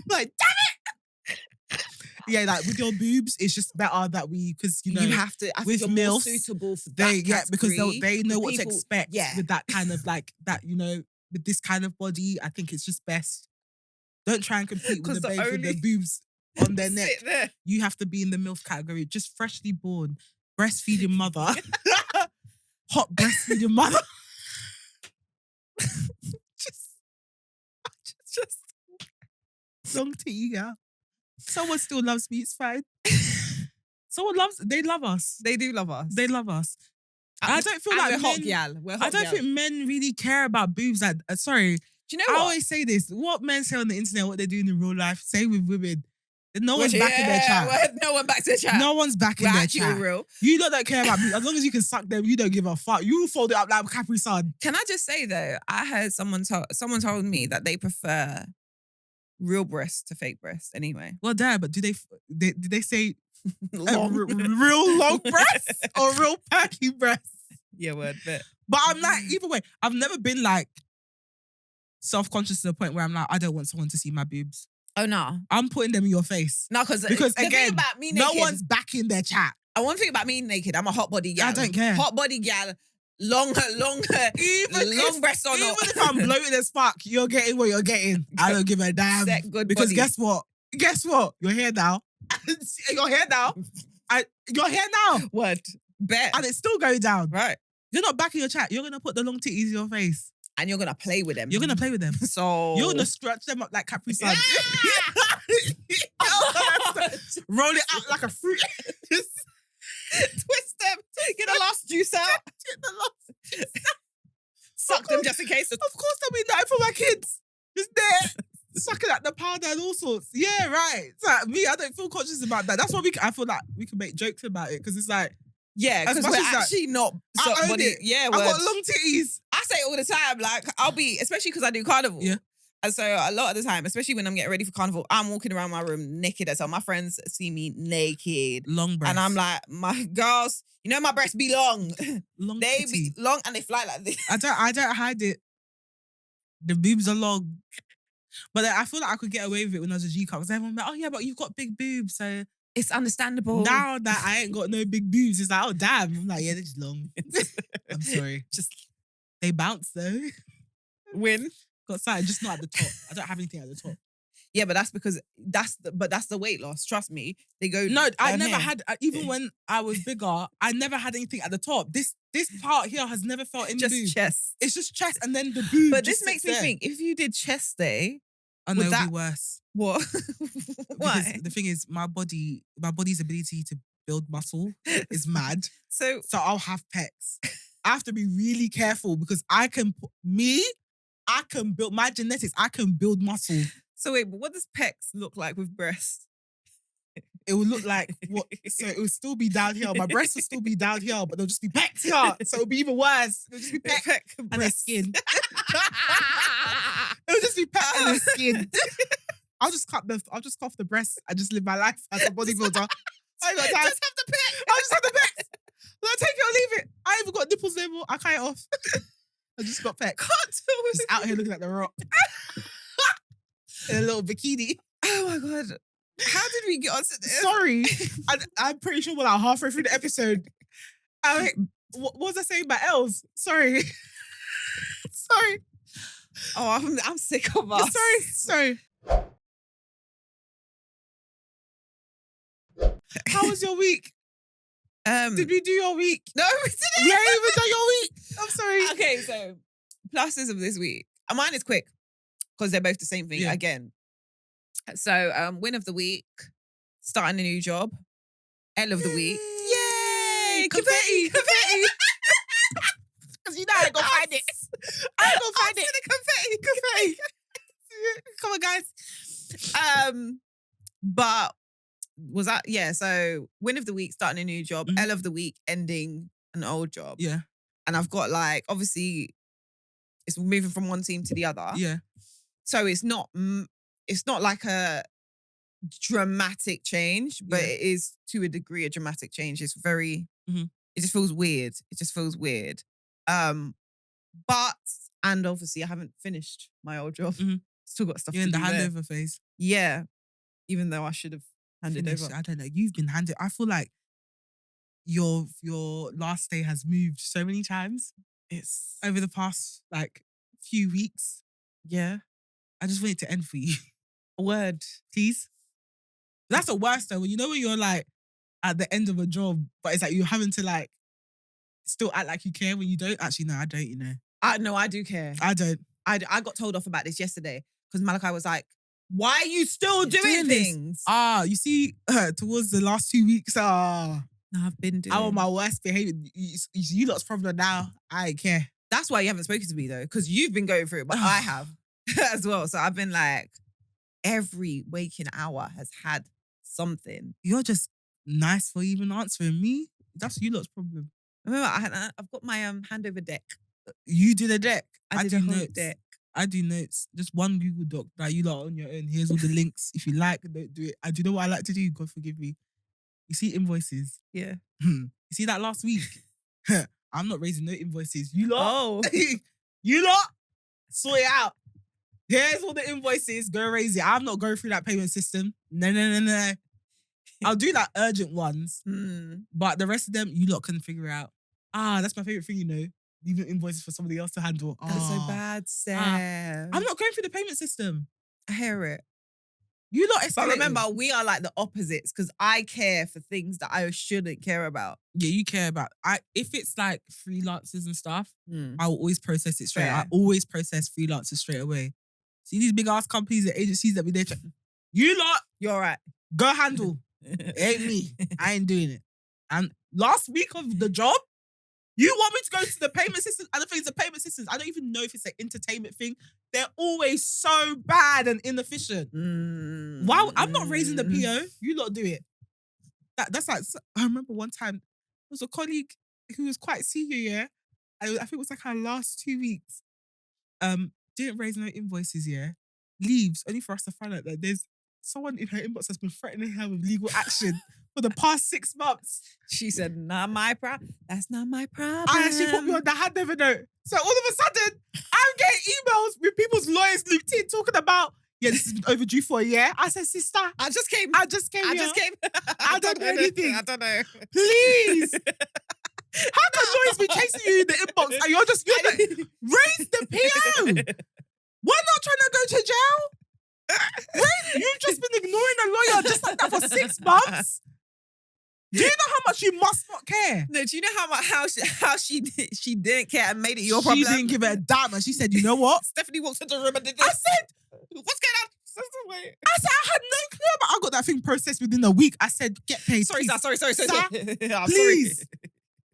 Like, damn it. Yeah, like with your boobs, it's just better that because you have to. I think you're more suitable for that. Because they know what to expect. Yeah. With that kind of like that, with this kind of body, I think it's just best. Don't try and compete with the babes with their boobs on their neck. There. You have to be in the MILF category. Just freshly born, breastfeeding mother, hot breastfeeding mother. just long titty girl. Someone still loves me. It's fine. They love us. They do love us. They love us. I don't feel like we're hot gal. I don't think men really care about boobs. Like, sorry. Do you know what? I always say this. What men say on the internet, what they're doing in real life, same with women. No one's backing their chat. No one back to the chat. No one's backing their chat. Real. You don't care about me. As long as you can suck them, you don't give a fuck. You fold it up like Capri Sun. Can I just say though, I heard someone told me that they prefer real breasts to fake breasts anyway. Well, but do they say real long breasts or real perky breasts? Yeah, word bit. But I'm like, either way, I've never been like self-conscious to the point where I'm like, I don't want someone to see my boobs. Oh no. I'm putting them in your face. No, because again, thing about me naked, no one's backing their chat. And one thing about me naked, I'm a hot body gal. I don't care. Hot body gal, long breasts or not. Even if I'm bloated as fuck, you're getting what you're getting. I don't give a damn. Because body. Guess what? You're here now. You're here now. You're here now. Word. Bet. And it's still going down. Right. You're not backing your chat. You're going to put the long titties in your face. And you're going to play with them. You're going to play with them. So... You're going to scratch them up like Capri Sun. Roll it out like a fruit. Just twist them. Get the last juice out. Suck them just in case. Of course there'll be nothing for my kids. Just there. Sucking at the powder and all sorts. Yeah, right. It's like me, I don't feel conscious about that. That's why I feel like we can make jokes about it because it's like, yeah, because we're actually not body. Yeah, I've got long titties. I say it all the time. Like, I'll be, especially because I do carnival. Yeah. And so a lot of the time, especially when I'm getting ready for carnival, I'm walking around my room naked. So my friends see me naked. Long breasts. And I'm like, my girls, my breasts be long. Long They titty. be long and they fly like this. I don't hide it. The boobs are long. But I feel like I could get away with it when I was a G-cup. Because everyone like, oh yeah, but you've got big boobs. So it's understandable. Now that I ain't got no big boobs, it's like, oh damn. I'm like, yeah, they're just long. I'm sorry. They bounce though. Win. Got something, just not at the top. I don't have anything at the top. Yeah, but that's because that's the weight loss. Trust me. They go. No, I never had. Even when I was bigger, I never had anything at the top. This part here has never felt in just the boob. Chest. It's just chest, and then the boob. But this makes me think: if you did chest day, I know it'd be worse. What? Why? Because the thing is, my body's ability to build muscle is mad. So I'll have pecs. I have to be really careful because I can build my genetics. I can build muscle. So wait, but what does pecs look like with breasts? It would look like what? So it would still be down here. My breasts would still be down here, but they'll just be pecs here. So it'll be even worse. It'll just be pec and their skin. It'll just be pec and their skin. I'll just cut the breasts. I just live my life as a bodybuilder. I ain't got time. Just have the pec. I just have the pecs. Like, take it or leave it. I ain't even got nipples no more. I cut it off. I just got pecs. Just out here looking at the rock. In a little bikini. Oh my God. How did we get onto this? Sorry. I'm pretty sure we're like halfway through the episode. What was I saying about L's? Sorry. Sorry. Oh, I'm sick of us. Sorry. How was your week? Did we do your week? No, we didn't. We ain't even done your week. I'm sorry. Okay, so pluses of this week. Mine is quick because they're both the same thing again. So win of the week, starting a new job. L of the week. Yay! Confetti! Because you know I ain't gonna find it. I ain't gonna find it. Confetti. Come on, guys. But was that so win of the week, starting a new job. L of the week, ending an old job. Yeah. And I've got like, obviously it's moving from one team to the other. Yeah. So it's not like a dramatic change, but it is to a degree a dramatic change. It's very, it just feels weird. But, and obviously I haven't finished my old job. Still got stuff You're to do in the there. handover phase. Yeah. Even though I should have handed over. I don't know. You've been handed. I feel like your last day has moved so many times. It's over the past like few weeks. Yeah. I just want it to end for you. A word. Please. That's the worst though. When you're like at the end of a job, but it's like you're having to like still act like you care when you don't. Actually, no, I don't, you know. I do care. I don't. I got told off about this yesterday because Malachi was like, why are you still doing things? You see, towards the last 2 weeks, no, I've been doing. I'm on my worst behavior. You lot's problem now. I ain't care. That's why you haven't spoken to me though, because you've been going through it, but I have as well. So I've been like, every waking hour has had something. You're just nice for even answering me. That's you lot's problem. Remember, I've got my handover deck. You did a deck. I did a whole deck. I do notes. Just one Google Doc that you lot on your own. Here's all the links. If you like, don't do it. I do know what I like to do. God forgive me. You see invoices. Yeah. You see that last week? I'm not raising no invoices. You lot. Oh. You lot. Sort it out. Here's all the invoices. Go raise it. I'm not going through that payment system. No. I'll do like urgent ones. But the rest of them, you lot can figure out. That's my favorite thing, you know. Leaving invoices for somebody else to handle. That's so bad, Steph. I'm not going through the payment system. I hear it. You lot escalating. But remember, we are like the opposites because I care for things that I shouldn't care about. Yeah, you care about. If it's like freelancers and stuff, I will always process it straight. Fair. I always process freelancers straight away. See these big ass companies and agencies that be there. You lot, you're right. Go handle. It ain't me. I ain't doing it. And last week of the job, you want me to go to the payment systems? And the thing is, the payment systems, I don't even know if it's an entertainment thing. They're always so bad and inefficient. Wow, I'm not raising the PO. You lot do it. That's like, I remember one time, there was a colleague who was quite senior, yeah? I think it was like our last 2 weeks. Didn't raise no invoices, yeah? Leaves, only for us to find out that there's someone in her inbox that's been threatening her with legal action for the past 6 months. She said, not my problem. That's not my problem. I actually put me on the handover note. So all of a sudden, I'm getting emails with people's lawyers looped in talking about, this has been overdue for a year. I said, sister, I just came. I don't know anything. I don't know. Please. How can lawyers be chasing you in the inbox and you're like, raise the PO. We're not trying to go to jail. You've just been ignoring a lawyer just like that for 6 months. Do you know how much you must not care? No, do you know how she didn't care and made it your problem? She didn't give it a damn and she said, you know what? Stephanie walked into the room and did this. I said, what's going on? I said, I had no clue about I got that thing processed within a week. I said, get paid. Sorry, please. sir. Sorry. Sir, I'm please. sorry.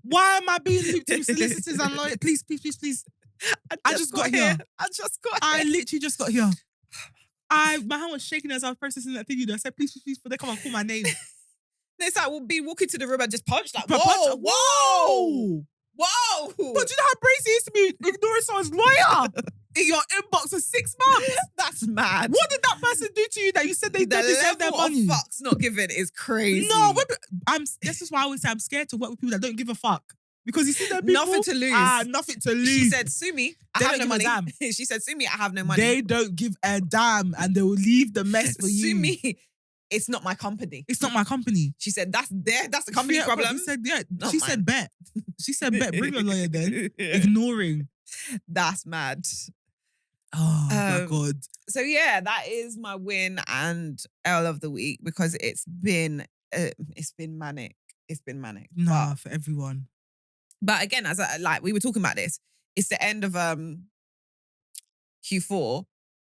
Why am I being looped with solicitors and lawyers? Please, please, please, please. I just got here. I just got I here. literally just got here. My hand was shaking as I was processing that thing. I said, please, please, please, they come and call my name. It's like we'll be walking to the room and just punch like, But whoa. But do you know how crazy it is to be ignoring someone's lawyer in your inbox for 6 months? That's mad. What did that person do to you that you said they don't deserve their money? The level of fucks not given is crazy. No, this is why I always say I'm scared to work with people that don't give a fuck. Because you see them people... Nothing to lose. Nothing to lose. She said, sue me, I have no money. She said, sue me, I have no money. They don't give a damn and they will leave the mess for you. Sue me. It's not my company. It's not my company. She said, that's the company problem. She said, bet. She said, bet. Bring your lawyer then. Ignoring. That's mad. Oh, my God. So, yeah, that is my win and L of the week because it's been manic. It's been manic. Nah, for everyone. But again, as we were talking about this, it's the end of Q4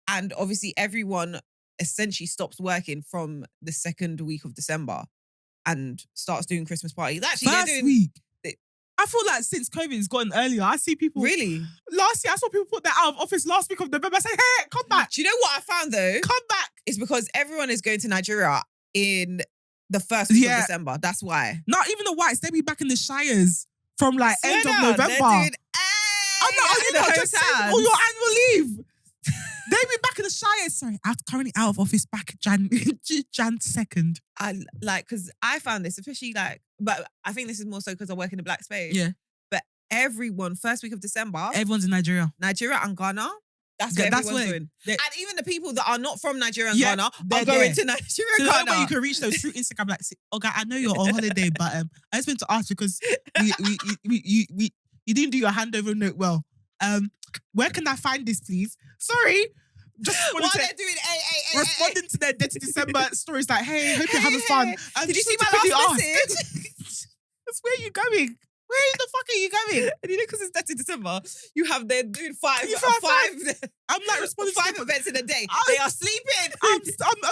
and obviously everyone essentially stops working from the second week of December and starts doing Christmas parties. Actually, First week. I feel like since COVID has gotten earlier, I see people... Really? Last year, I saw people put that out of office last week of November. I say, hey, come back. Do you know what I found though? Come back. It's because everyone is going to Nigeria in the first week of December. That's why. Not even the whites. They be back in the Shires from like end of November. They're doing, I'm not just saying all your annual leave. They be back in the Shires. Sorry, currently out of office back Jan 2nd. Because I found this, especially but I think this is more so because I work in the black space. Yeah. But everyone, first week of December. Everyone's in Nigeria. Nigeria and Ghana. That's what everyone's doing. And even the people that are not from Nigeria and Ghana are going to Nigeria and Ghana. So you can reach those through Instagram. Like, okay, I know you're on holiday, but I just want to ask because you didn't do your handover note well. Where can I find this, please? Sorry. Just responding to their Dirty December stories like, hey, hope you're having fun. Did you see my last message? That's where are you going? Where the fuck are you going? And you know, because it's Dirty December, you have they're doing five. I'm like responding to 5 events in a day. They are sleeping. I'm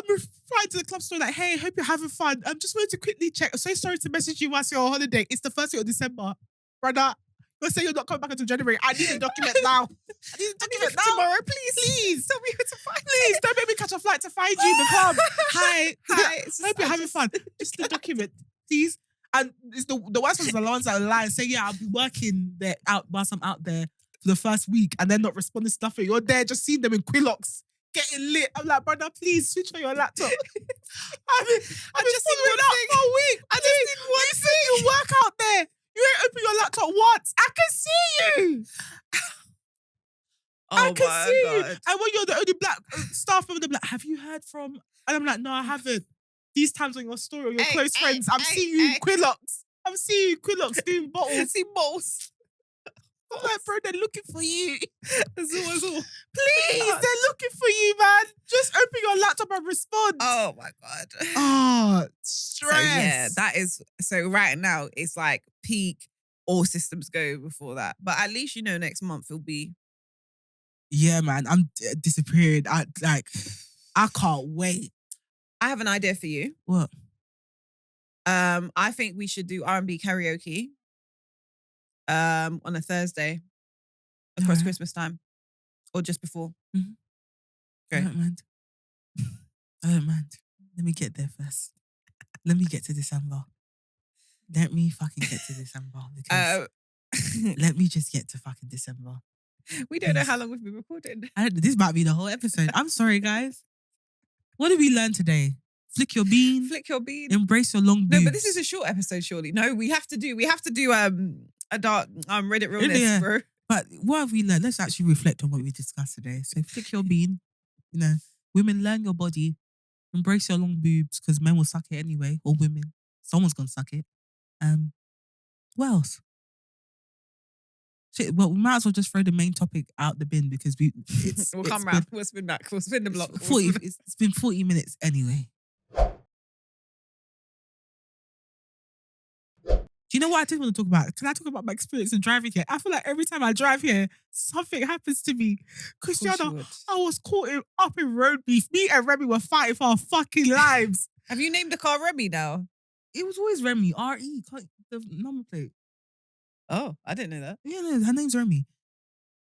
replying to the club story like, hey, hope you're having fun. I'm just wanted to quickly check. I'm so sorry to message you whilst you're on holiday. It's the first week of December. Brother, you're saying you're not coming back until January. I need a document now. I need a document now. Tomorrow, please. Tell me who to find. Please, don't make me catch a flight to find you in the club. Hi. Hope you're having fun. Just the document, please. And it's the worst ones are the ones that lie and say, yeah, I'll be working there whilst I'm out there for the first week and they're not responding to nothing. You're there just seeing them in Quilocks getting lit. I'm like, brother, please switch on your laptop. I've been following up for a week. I just did one thing. You work out there. You ain't open your laptop once. I can see you. I can see you. And when you're the only black staff member, they're like, have you heard from... And I'm like, no, I haven't. These times on your story or your close friends, I'm seeing you in Quilocks. I'm seeing you in Quilocks doing bottles. I see bottles. I'm like, bro, they're looking for you. That's all. Please, they're looking for you, man. Just open your laptop and respond. Oh, my God. Oh, stress. So, yeah, that is... So, right now, it's like peak, all systems go before that. But at least, you know, next month it'll be... Yeah, man. I'm disappearing. I can't wait. I have an idea for you. What? I think we should do R&B karaoke on a Thursday across Christmas time or just before. Mm-hmm. Okay. I don't mind. Let me get there first. Let me get to December. Let me fucking get to December. Because let me just get to fucking December. We don't know how long we've been recording. This might be the whole episode. I'm sorry, guys. What did we learn today? Flick your bean. Flick your bean. Embrace your long boobs. No, but this is a short episode, surely. No, we have to do a dark Reddit realness, bro. But what have we learned? Let's actually reflect on what we discussed today. So flick your bean. You know, women, learn your body. Embrace your long boobs because men will suck it anyway. Or women. Someone's gonna suck it. What else? Shit, well, we might as well just throw the main topic out the bin because we'll come round. We'll spin back. We'll spin the block. It's been 40 minutes anyway. Do you know what I did want to talk about? Can I talk about my experience in driving here? I feel like every time I drive here, something happens to me. Christiana, I was caught up in road beef. Me and Remy were fighting for our fucking lives. Have you named the car Remy now? It was always Remy. R-E, the number plate. Oh, I didn't know that. Yeah, no, her name's Remy.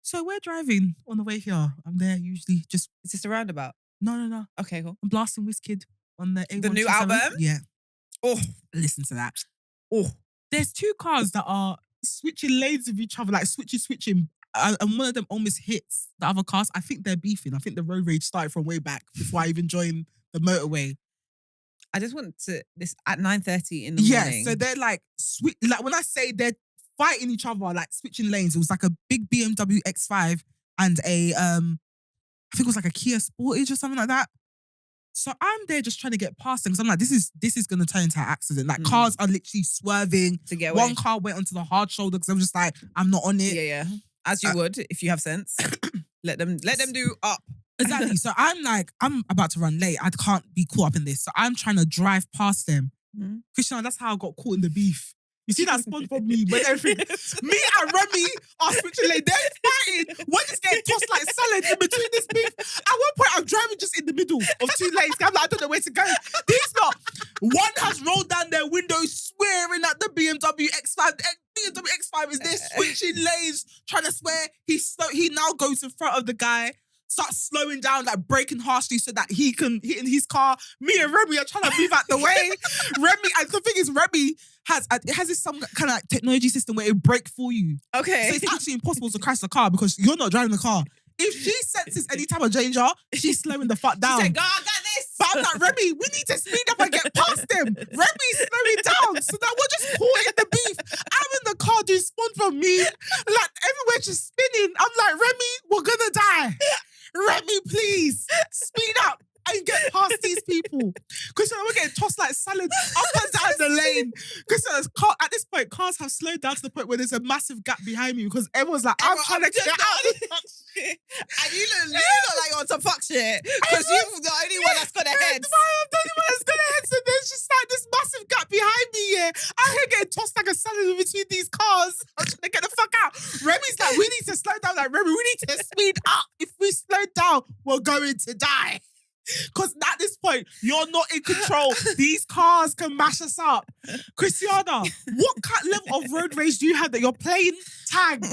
So we're driving on the way here. I'm there usually just... Is this a roundabout? No. Okay, cool. I'm blasting Wizkid on the A127. The new album? Yeah. Oh, Listen to that. oh. There's two cars that are switching lanes with each other, like switching. And one of them almost hits the other cars. I think they're beefing. I think the road rage started from way back before I even joined the motorway. I just want to this at 9:30 in the morning. Yeah, so they're like like when I say they're fighting each other, like switching lanes. It was like a big BMW X5 and a I think it was like a Kia Sportage or something like that. So I'm there just trying to get past them because I'm like, this is gonna turn into an accident. Like cars are literally swerving. To get away. One car went onto the hard shoulder because I'm just like, I'm not on it. Yeah. As you would if you have sense. let them do up. Exactly. So I'm like, I'm about to run late. I can't be caught up in this. So I'm trying to drive past them. Christian, that's how I got caught in the beef. You see that SpongeBob meme when everything... Me and Remy are switching lanes. They're fighting. We're just getting tossed like salad in between this beef. At one point, I'm driving just in the middle of two lanes. I'm like, I don't know where to go. These lot, one has rolled down their window swearing at the BMW X5. The BMW X5 is there switching lanes, trying to swear. He now goes in front of the guy, starts slowing down, like braking harshly so that he can hit in his car. Me and Remy are trying to move out the way. Remy, and the thing is, Remy has this some kind of like technology system where it brake for you. Okay. So it's actually impossible to crash the car because you're not driving the car. If she senses any type of danger, she's slowing the fuck down. She said, "God, I got this." But I'm like, Remy, we need to speed up and get past them. Remy's slowing down. So now we're just caught in the beef. I'm in the car doing SpongeBob me. Like everywhere just spinning. I'm like, Remy, we're gonna die. Remy, please, speed up and get past these people. Because we're getting tossed like salad up and down the lane. Because at this point, cars have slowed down to the point where there's a massive gap behind me because everyone's like, I'm trying to get out of the fuck shit. And you look like you're on some fuck shit. Because you're the only one that's got a head. I'm the only one that's got a head. So there's just like this massive gap behind me, yeah. I'm here getting tossed like a salad in between these cars. I'm trying to get the fuck out. Remy's like, we need to slow down. Like, Remy, we need to speed up. If we slow down, we're going to die. Because at this point, you're not in control. These cars can mash us up. Christiana, what kind level of road rage do you have that you're playing tag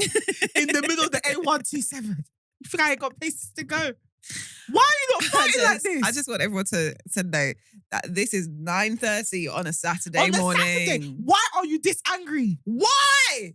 in the middle of the A127? You think I ain't got places to go? Why are you not fighting like this? I just want everyone to know that this is 9:30 on a Saturday morning. Why are you this angry? Why?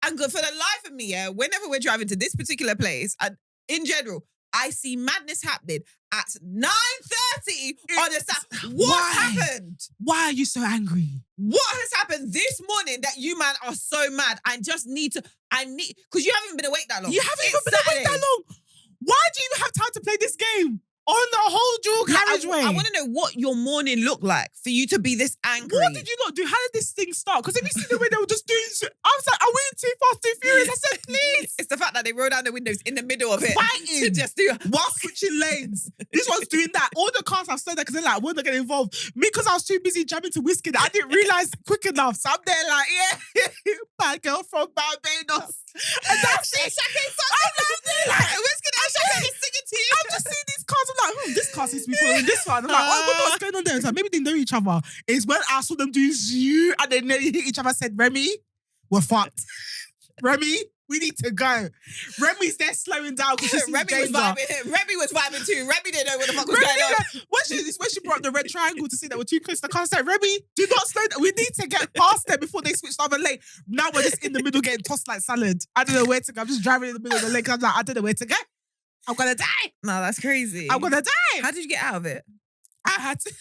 And good for the life of me, yeah, whenever we're driving to this particular place, and in general, I see madness happening at 9:30 on a Saturday. What happened? Why are you so angry? What has happened this morning that you man are so mad? Because you haven't been awake that long. You haven't even been awake that long. Why do you even have time to play this game? On the whole dual carriageway. I want to know what your morning looked like for you to be this angry. What did you not do? How did this thing start? Because if you see the way they were just doing shit, I was like, are we too fast, too furious? I said, please. It's the fact that they roll down the windows in the middle of it. Fighting. To just do while switching lanes. This one's doing that. All the cars have slowed down because they're like, we're not getting involved. Me, because I was too busy jamming to Wizkid, I didn't realise quick enough. So I'm there like, yeah, bad girl from Barbados. And that's it. I'm like, Wizkid and Shaka is singing to you. I'm just seeing these cars. I'm like, this car seems to be following this one. I'm like, what's going on there? It's like, maybe they know each other. It's when I saw them doing you and then they hit each other. I said, Remy, we're fucked. Remy, we need to go. Remy's there slowing down because Remy was vibing too. Remy didn't know what the fuck was going on. When she brought up the red triangle to see that we're too close to the car, I said, Remy, do not slow down. We need to get past them before they switch the other lane. Now we're just in the middle getting tossed like salad. I don't know where to go. I'm just driving in the middle of the lane. I'm like, I don't know where to go. I'm gonna die. No, that's crazy. I'm gonna die. How did you get out of it? I had to.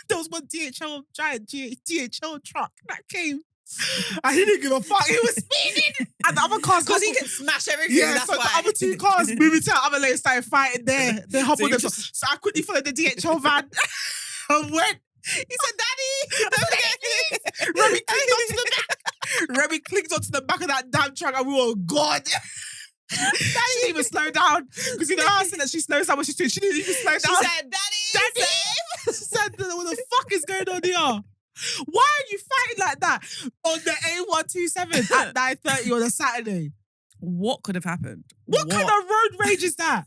There was one giant DHL truck that came. I didn't give a fuck. He was speeding. And the other cars... Because he can smash everything, yeah, that's so why. The other two cars moving to the other lane started fighting there. They hop on them. So I quickly followed the DHL van and went. He said, Daddy! Remy clicked onto the back. Remy clicked onto the back of that damn truck and we were gone. She didn't even slow down. Because you know how I said that she slows down when she's doing. She didn't even slow down. She said, Daddy! She said, what the fuck is going on here? Why are you fighting like that on the A127 at 9:30 on a Saturday? What could have happened? What kind of road rage is that?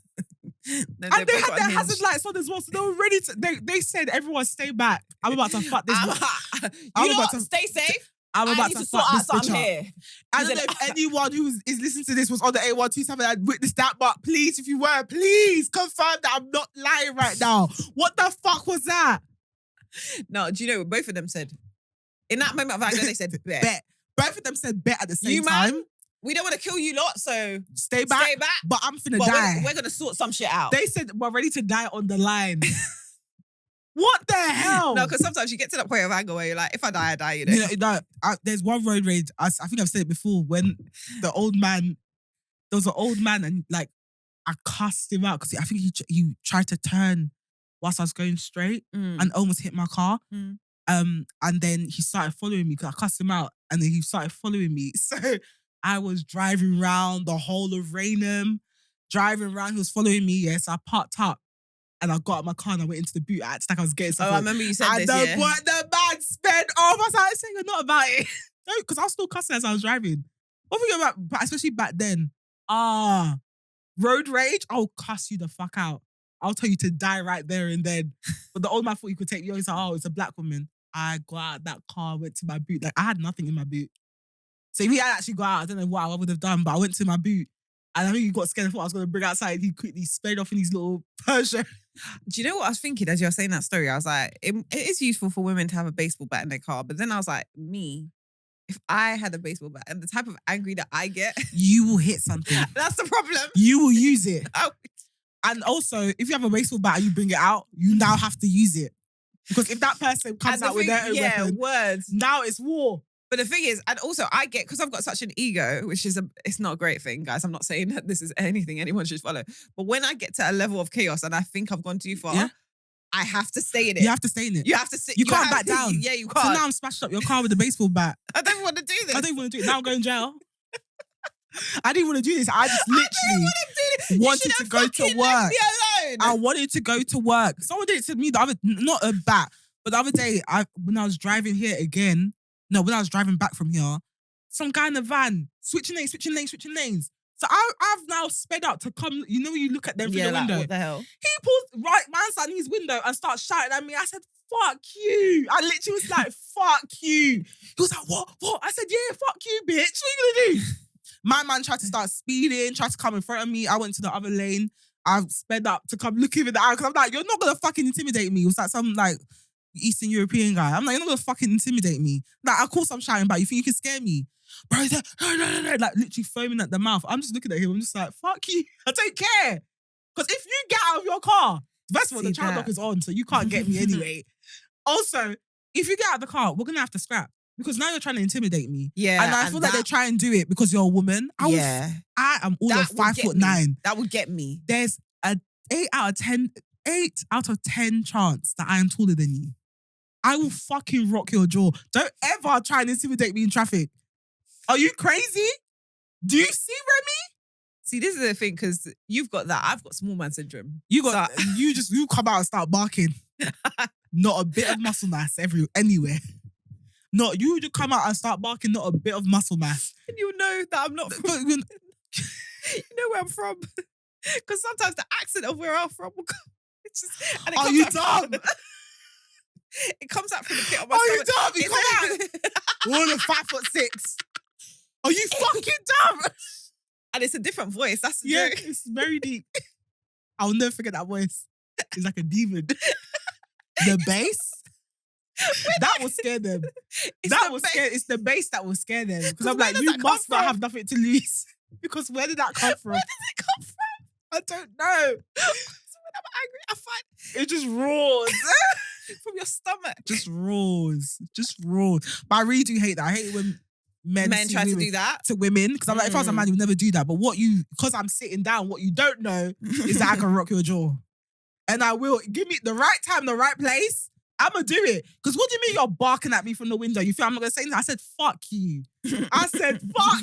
No, and they had their hazard lights on as well, so they were ready to. They said, "Everyone, stay back. I'm about to fuck this." Stay safe. I'm I about need to to sort fuck out this something bitch up. here. I don't know if anyone who is listening to this was on the 8127 and witnessed that, but please, if you were, please confirm that I'm not lying right now. What the fuck was that? No, do you know what both of them said? In that moment of anger, they said bet. Bet. Both of them said bet at the same You time. man, we don't want to kill you lot, so Stay back. But I'm finna die. We're gonna sort some shit out. They said we're ready to die on the line. What the hell? No, because sometimes you get to that point of anger where you're like, if I die, I die, you know? There's one road rage, I think I've said it before, when there was an old man and like, I cussed him out because I think he tried to turn whilst I was going straight and almost hit my car. And then he started following me because I cussed him out and then he started following me. So I was driving around the whole of Raynham, he was following me, yeah, so I parked up. And I got out of my car and I went into the boot. I acted like I was getting something. Oh, I remember you said this, yeah. And the man sped off. I was like, saying not about it. No, because I was still cussing as I was driving. What think about, especially back then, road rage, I'll cuss you the fuck out. I'll tell you to die right there and then. But the old man thought he could take me on. He's like, oh, it's a black woman. I got out of that car, went to my boot. Like, I had nothing in my boot. So if he had actually got out, I don't know what I would have done, but I went to my boot. And I think he got scared of what I was going to bring outside. He quickly sped off in his little Persia. Do you know what I was thinking as you were saying that story? I was like, it is useful for women to have a baseball bat in their car. But then I was like, if I had a baseball bat and the type of angry that I get, you will hit something. That's the problem. You will use it. Oh. And also, if you have a baseball bat and you bring it out, you now have to use it. Because if that person comes out with their own weapon, words. Now it's war. But the thing is, and also I get, because I've got such an ego, which is it's not a great thing, guys. I'm not saying that this is anything anyone should follow. But when I get to a level of chaos and I think I've gone too far, I have to stay in it. You have to stay in it. You have to sit. You can't back down. Yeah, you can't. So now I'm smashed up your car with a baseball bat. I don't want to do this. I don't want to do it. Now I'm going to jail. I didn't want to do this. I just literally wanted to go to work. Leave me alone. I wanted to go to work. Someone did it to me the other, not a bat, but the other day, when I was driving here again, when I was driving back from here, some guy in the van, switching lanes. So I've now sped up to come, you know when you look at them through the window? What the hell? He pulls right man's on his window and starts shouting at me. I said, fuck you. I literally was like, fuck you. He was like, what? I said, yeah, fuck you, bitch. What are you gonna do? My man tried to start speeding, tried to come in front of me. I went to the other lane. I sped up to come look him in the eye because I'm like, you're not gonna fucking intimidate me. It was like some like Eastern European guy. I'm like, you're not gonna fucking intimidate me. Like, of course I'm shouting back. You think you can scare me? Bro, he's like, no, like literally foaming at the mouth. I'm just looking at him. I'm just like, fuck you. I don't care. Because if you get out of your car, first of all, the child lock is on, so you can't get me anyway. Also, if you get out of the car, we're gonna have to scrap. Because now you're trying to intimidate me. Yeah. And I feel like they try and do it because you're a woman. I am all of 5'9". That would get me. There's a 8 out of 10 chance that I am taller than you. I will fucking rock your jaw. Don't ever try and intimidate me in traffic. Are you crazy? Do you see Remy? See, this is the thing, because you've got that. I've got small man syndrome. You come out and start barking. Not a bit of muscle mass anywhere. No, you just come out and start barking, not a bit of muscle mass. And you'll know that I'm not from... you know where I'm from. Because sometimes the accent of where I'm from will come. It's just... And it Are you dumb? It comes out from the pit of my stomach. Are you dumb? Come on. We're all 5'6". Are you fucking dumb? And it's a different voice. That's the joke. It's very deep. I'll never forget that voice. It's like a demon. The bass? That will scare them. It's the bass that will scare them. Because I'm like, you must not have nothing to lose. Because where did that come from? Where does it come from? I don't know. So when I'm angry, I find... It just roars. From your stomach. Just roars. But I really do hate that. I hate it when men try to do that to women. Because I'm like, if I was a man, you would never do that. But because I'm sitting down, what you don't know is that I can rock your jaw. And I will. Give me the right time, the right place. I'm going to do it. Because what do you mean you're barking at me from the window? You feel I'm not going to say anything? I said, fuck you. I said, fuck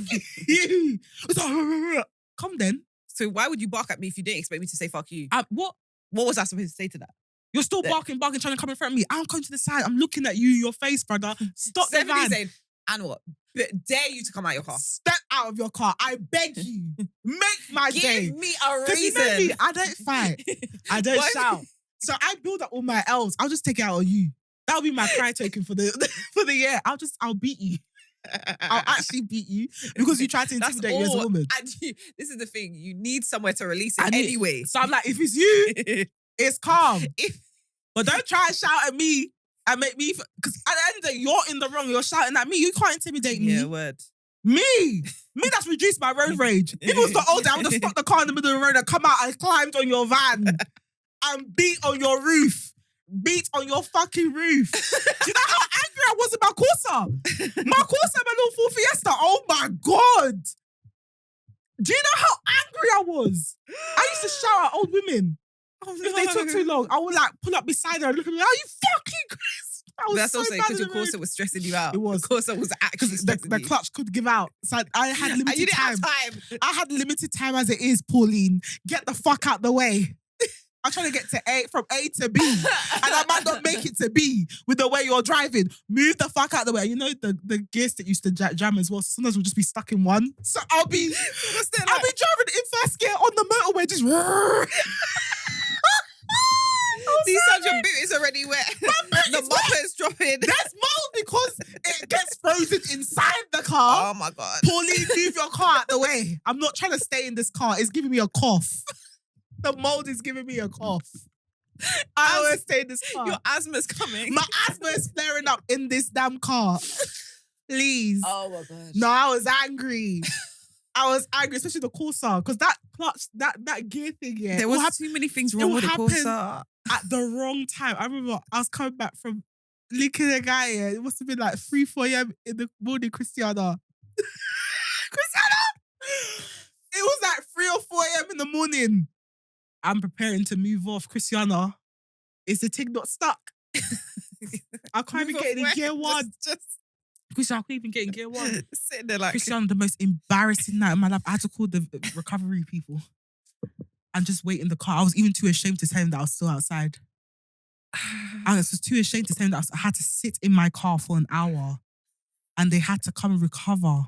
you. It's like, come then. So why would you bark at me if you didn't expect me to say fuck you? What was I supposed to say to that? You're still barking, trying to come in front of me. I'm coming to the side. I'm looking at you, your face, brother. Stop the van. Saying, and what? Dare you to come out your car? Step out of your car. I beg you. Make my day. Give me a reason. You know me, I don't fight. I don't shout. So I build up all my L's. I'll just take it out on you. That'll be my cry token for the year. I'll beat you. I'll actually beat you because you tried to intimidate me as a woman. And this is the thing. You need somewhere to release it anyway. So I'm like, if it's you, it's calm. But don't try and shout at me and make me... Because at the end of the day, you're in the wrong. You're shouting at me. You can't intimidate me. Yeah, word. Me, that's reduced my road rage. If it was the old day, I would have stopped the car in the middle of the road and come out and climbed on your van and beat on your roof. Beat on your fucking roof. Do you know how angry I was at my Corsa? My Corsa, my little Ford Fiesta. Oh my God. Do you know how angry I was? I used to shout at old women. If they took too long, I would like pull up beside her and look at me. Are you fucking crazy? That's so also because your Corsa was stressing you out. It was. The Corsa was actually stressing the clutch could give out. So I had limited you didn't time. have time. I had limited time as it is, Pauline. Get the fuck out the way. I'm trying to get from A to B. And I might not make it to B with the way you're driving. Move the fuck out the way. You know the gear stick used to jam as well. So sometimes we'll just be stuck in one. So I'll be driving in first gear on the motorway, just These times your boot is already wet. The bumper is dropping. There's mold because it gets frozen inside the car. Oh my God. Pauline, move your car out the way. I'm not trying to stay in this car. It's giving me a cough. The mold is giving me a cough. I always stay in this car. Your asthma's coming. My asthma is flaring up in this damn car. Please. Oh my gosh. No, I was angry. Especially the Corsa, because that clutch, that gear thing, yeah. There was too many things wrong with the Corsa. At the wrong time. I remember I was coming back from linking a guy, yeah. It must have been like 3, 4 a.m. in the morning, Christiana. It was like 3 or 4 a.m. in the morning. I'm preparing to move off. Christiana, is the thing not stuck? I can't even get in gear 1. Christiana, I couldn't even get in gear 1. Sitting there like... Christiana, the most embarrassing night of my life. I had to call the recovery people and just wait in the car. I was even too ashamed to tell him that I was still outside. I was too ashamed to tell him that I had to sit in my car for an hour and they had to come and recover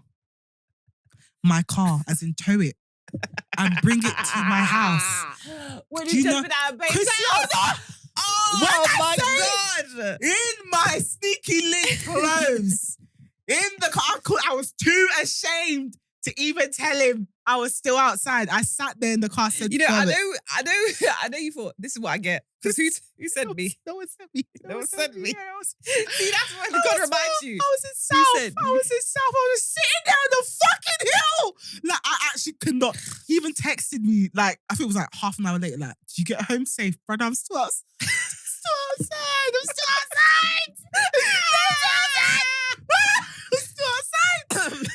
my car, as in tow it, and bring it to my house. When you took it out of baby's house? Oh my God. In my sneaky lit clothes. In the car. I was too ashamed to even tell him I was still outside. I sat there in the car, said, I know you thought, this is what I get. Because who sent me? No one sent me. No one sent me. See, that's what God reminds you. I was in South. I was sitting there on the fucking hill. Like, I actually could not. He even texted me, like, I think it was like half an hour later, like, did you get home safe, brother? I'm still outside. I'm still outside.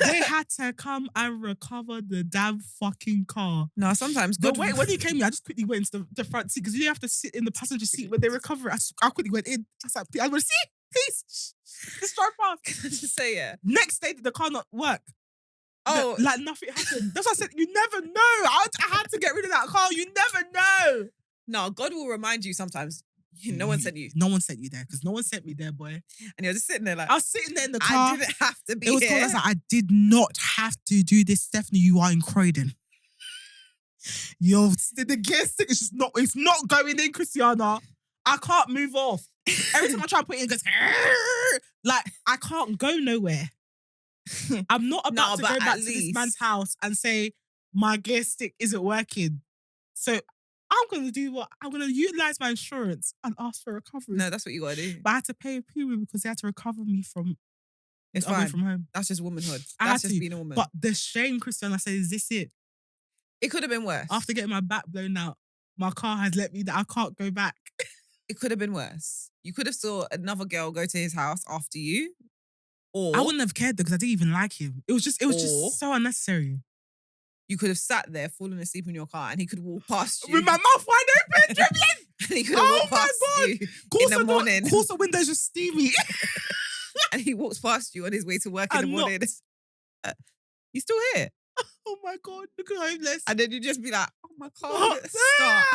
They had to come and recover the damn fucking car. No, sometimes God. Wait, when he came here, I just quickly went into the front seat because you have to sit in the passenger seat when they recover it. I quickly went in. I was like, I want to see, please. Just drive past. Can I just say, yeah. Next day, did the car not work? Oh. Like nothing happened. That's why I said, you never know. I had to get rid of that car. You never know. No, God will remind you sometimes. No one sent you. No one sent you there because no one sent me there, boy. And you're just sitting there like... I was sitting there in the car. I didn't have to be here. It was here. I was like, I did not have to do this. Stephanie, you are in Croydon. The gear stick is just not... It's not going in, Christiana. I can't move off. Every time I try to put it in, it goes... Like, I can't go nowhere. I'm not about to go back to this man's house and say, my gear stick isn't working. So... I'm going to do what? I'm going to utilize my insurance and ask for recovery. No, that's what you got to do. But I had to pay a premium because they had to recover me from away from home. That's just womanhood. That's just being a woman. But the shame, Christian, I said, is this it? It could have been worse. After getting my back blown out, my car has let me down. I can't go back. It could have been worse. You could have saw another girl go to his house after you. Or I wouldn't have cared though because I didn't even like him. It was just so unnecessary. You could have sat there, fallen asleep in your car, and he could walk past you. With my mouth wide open, dribbling. And he could have walked past you in the morning. Of course the window's just steamy. And he walks past you on his way to work in the morning. You still here? Oh my God, look at homeless. And then you just be like, oh my God, stop.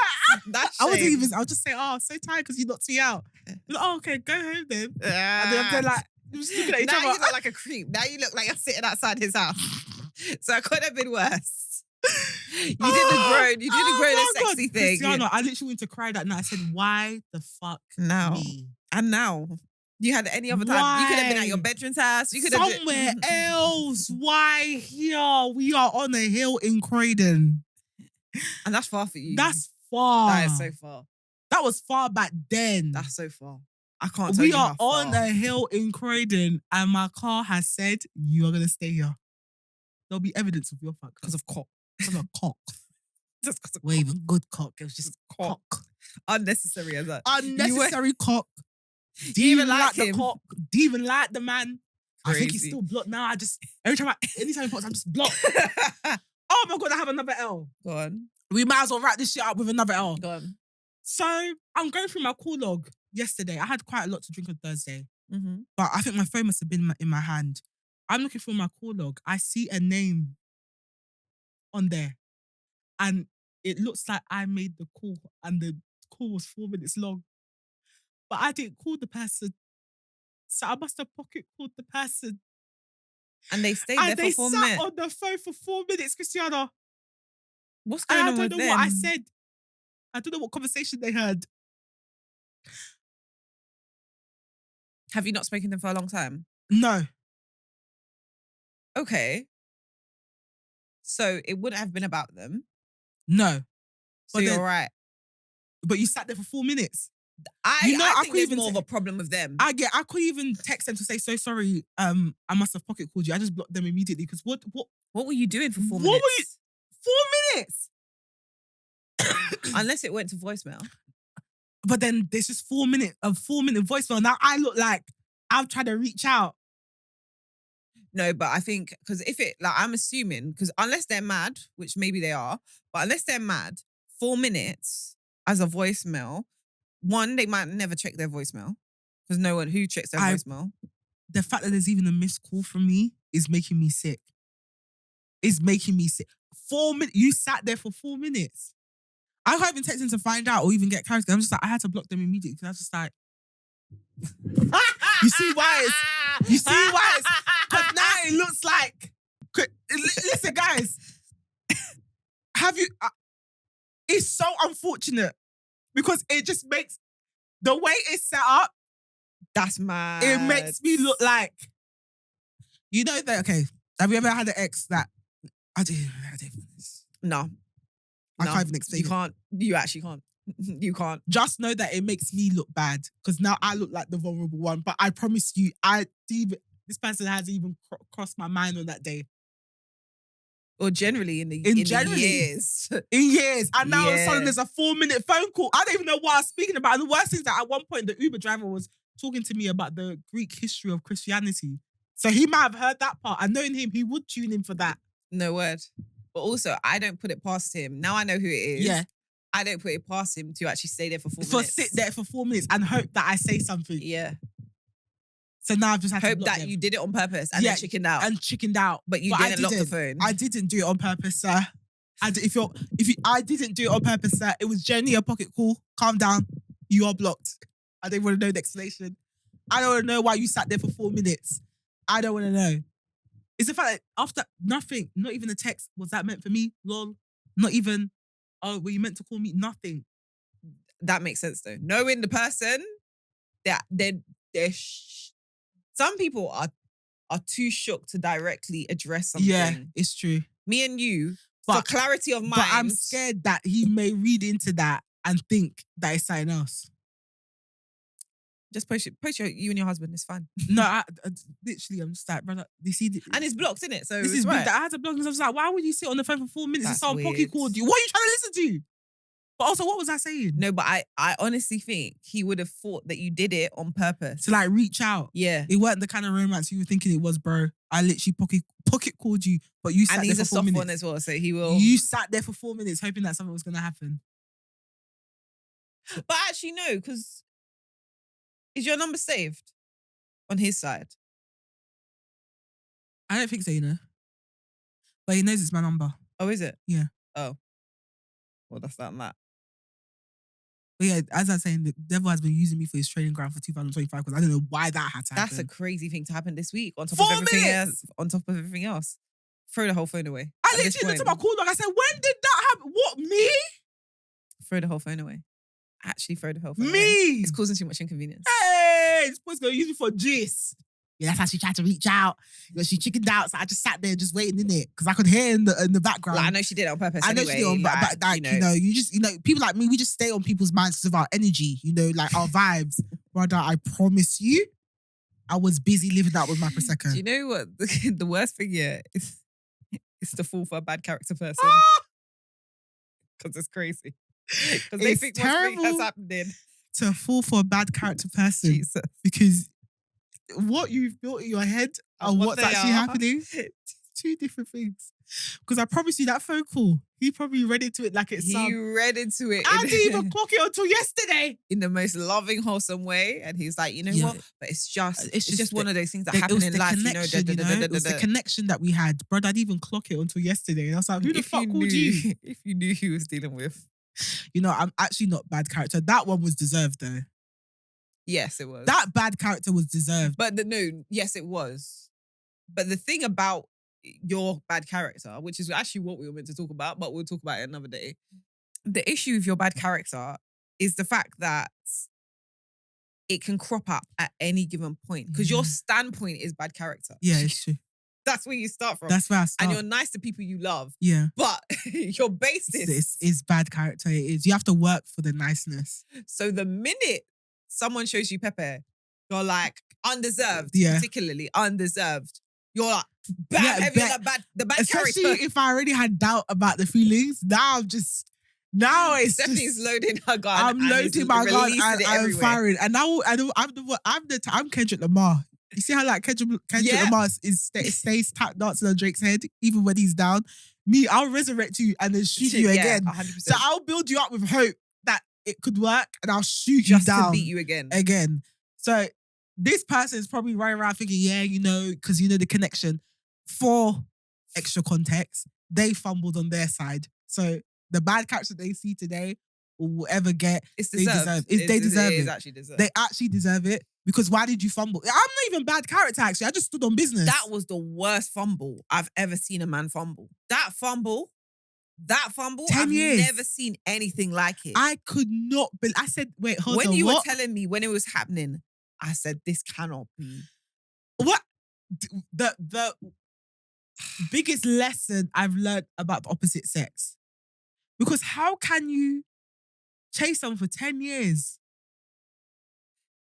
That's shame. I'll just say, oh, I'm so tired because you knocked me out. Like, oh, okay, go home then. And then I'm like, just looking at each other. Now you look like a creep. Now you look like you're sitting outside his house. So it could have been worse. You didn't grow the sexy thing. Christiana, I literally went to cry that night. I said, why the fuck me? And now, You had any other time. You could have been at your veteran's house. You could have somewhere else. Why here? We are on a hill in Croydon. And that's far for you. That's far. That is so far. That was far back then. That's so far. I can't tell you how far. We are on a hill in Croydon and my car has said, you are going to stay here. There'll be evidence of your fuck. Because of cock. Because of cock. Just because of Well, even good cock. It was just cock. Unnecessary as that. Unnecessary cock. Do you even like him? The cock? Do you even like the man? Crazy. I think he's still blocked now. Anytime he pops, I'm just blocked. Oh my God, I have another L. Go on. We might as well wrap this shit up with another L. Go on. So I'm going through my call log yesterday. I had quite a lot to drink on Thursday. Mm-hmm. But I think my phone must have been in my hand. I'm looking through my call log. I see a name on there. And it looks like I made the call and the call was 4 minutes long. But I didn't call the person. So I must have pocket called the person. And they stayed there for 4 minutes. And they sat on the phone for 4 minutes, Christiana. What's going on with them? I don't know what I said. I don't know what conversation they heard. Have you not spoken to them for a long time? No. Okay. So it wouldn't have been about them. No. So you're right. But you sat there for 4 minutes. I think there's more of a problem with them. I could even text them to say, so sorry, I must have pocket called you. I just blocked them immediately because what were you doing for 4 minutes? 4 minutes? Unless it went to voicemail. But then there's just 4 minute voicemail. Now I look like I'm trying to reach out. No, but I think because I'm assuming because unless they're mad, which maybe they are, but unless they're mad, 4 minutes as a voicemail. One, they might never check their voicemail because no one who checks their voicemail. The fact that there's even a missed call from me is making me sick. It's making me sick. 4 minutes. You sat there for 4 minutes. I can't even text him to find out or even get clarity. I'm just like, I had to block them immediately because I was just like, you see why it's because now it looks like, listen guys, it's so unfortunate because it just makes, the way it's set up, that's mad. It makes me look like, you know that, okay, have you ever had an ex that, I did. No. I can't even explain it. You actually can't. You can't. Just know that it makes me look bad because now I look like the vulnerable one. But I promise you, this person hasn't even crossed my mind on that day. Or generally in years. In years. And now all of a sudden there's a 4 minute phone call. I don't even know what I was speaking about. And the worst thing is that at one point the Uber driver was talking to me about the Greek history of Christianity. So he might have heard that part. And knowing him, he would tune in for that. No word. But also, I don't put it past him. Now I know who it is. Yeah. I don't put it past him to actually stay there for 4 minutes. Sit there for 4 minutes and hope that I say something. Yeah. So now I've just had to hope block that them. you did it on purpose and then chickened out. And chickened out. But you didn't lock the phone. I didn't do it on purpose, sir. I didn't do it on purpose, sir. It was generally a pocket call. Calm down. You are blocked. I don't want to know the explanation. I don't want to know why you sat there for 4 minutes. I don't want to know. It's the fact that after nothing, not even a text, was that meant for me? Lol. Not even, oh, were you meant to call me? Nothing. That makes sense though. Knowing the person, some people are too shook to directly address something. Yeah, it's true. Me and you, for clarity of mind. But I'm scared that he may read into that and think that it's something else. Just post you and your husband. It's fine. No, I literally, I'm just like, brother, you see, and it's blocked, isn't it? So this is right. big that I had to block him. I was like, why would you sit on the phone for 4 minutes That's and someone weird. pocket called you? What are you trying to listen to? But also, what was I saying? No, but I honestly think he would have thought that you did it on purpose to like reach out. Yeah, it weren't the kind of romance you were thinking it was, bro. I literally pocket called you, but you sat there for 4 minutes. And he's a soft one as well, so he will. You sat there for 4 minutes hoping that something was going to happen. But actually, no, because is your number saved on his side? I don't think so, you know. But he knows it's my number. Oh, is it? Yeah. Oh. Well, that's that and that. But yeah, as I was saying, the devil has been using me for his training ground for 2025 because I don't know why that had to happen. That's a crazy thing to happen this week on top 4 of everything minutes! else. On top of everything else. Throw the whole phone away. I literally looked at my call log. I said, when did that happen? What, me? Throw the whole phone away. Actually throw the whole phone away. It's causing too much inconvenience. Hey! this boy's gonna use me for juice. Yeah, that's how she tried to reach out. She chickened out, so I just sat there just waiting in it because I could hear in the background. Like, I know she did it on purpose. I know anyway, she did it on, like, but like, you just, people like me, we just stay on people's minds because of our energy, like our vibes. Brother, I promise you, I was busy living that with my Prosecco. Do you know what the worst thing here is? It's to fall for a bad character person. Because it's crazy. Because they think terrible what's happening. To fall for a bad character person. Jesus. Because what you've built in your head and what's actually happening, two different things. Because I promise you that phone call, he probably read into it like it's He read into it. I didn't even clock it until yesterday. In the most loving, wholesome way. And he's like, you know what? But it's just one of those things that happen in life. It was the connection that we had. Brother, I didn't even clock it until yesterday. And I was like, who the fuck called you? If you knew who he was dealing with. I'm actually not bad character. That one was deserved though. Yes, it was. That bad character was deserved. But yes, it was. But the thing about your bad character, which is actually what we were meant to talk about, but we'll talk about it another day. The issue with your bad character is the fact that it can crop up at any given point because your standpoint is bad character. Yeah, it's true. That's where you start from. That's where I start. And you're nice to people you love. Yeah. But your basis is bad character. It is. You have to work for the niceness. So the minute someone shows you Pepe, you're like undeserved, particularly undeserved. You're like heavy on the bad especially character. If I already had doubt about the feelings, now it's Stephanie's loading her gun. I'm loading my gun and I'm firing. And now I'm Kendrick Lamar. You see how like Kendrick Lamar stays tap dancing on Drake's head even when he's down. Me, I'll resurrect you and then shoot you again. 100%. So I'll build you up with hope that it could work and I'll shoot just you down to beat you again. So this person is probably running around thinking, because the connection. For extra context, they fumbled on their side. So the bad character they see today or will ever get, they deserve it. They deserve it. Actually deserved. They actually deserve it because why did you fumble? I'm not even bad character actually. I just stood on business. That was the worst fumble I've ever seen a man fumble. That fumble, 10 years. I've never seen anything like it. I could not believe. I said, wait, hold on. When you were telling me when it was happening, I said, this cannot be. What? The biggest lesson I've learned about the opposite sex. Because how can you chase someone for 10 years?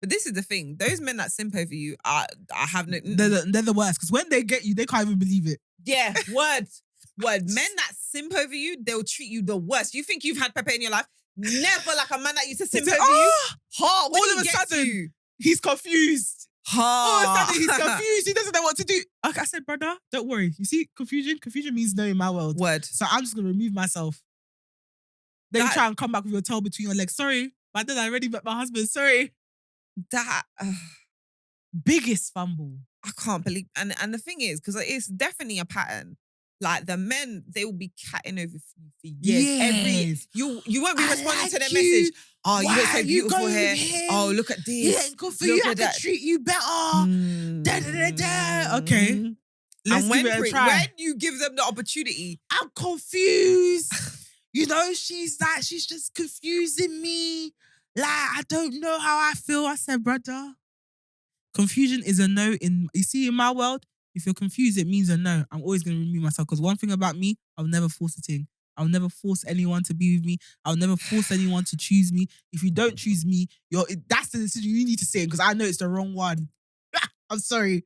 But this is the thing. Those men that simp over you I have no... They're the worst. Because when they get you, they can't even believe it. Yeah, word. Men that simp over you, they'll treat you the worst. You think you've had Pepe in your life? Never like a man that used to simp over you. All of a sudden, he's confused. All of a sudden, he's confused. He doesn't know what to do. Like I said, brother, don't worry. You see, confusion means no in my world. Word. So I'm just going to remove myself. Then you try and come back with your tail between your legs. Sorry, but then I already met my husband. Sorry. That... biggest fumble. I can't believe... And the thing is, because it's definitely a pattern. Like the men, they will be catting over for years. You won't be responding to their message. Oh, you look so beautiful here. Oh, look at this. He ain't good for you. I can treat you better. Okay. Let's give it a try. When you give them the opportunity, I'm confused. She's just confusing me. Like, I don't know how I feel. I said, brother, confusion is a no. In my world, if you're confused, it means a no. I'm always going to remove myself. Because one thing about me, I'll never force a thing. I'll never force anyone to be with me. I'll never force anyone to choose me. If you don't choose me, that's the decision you need to say because I know it's the wrong one. I'm sorry.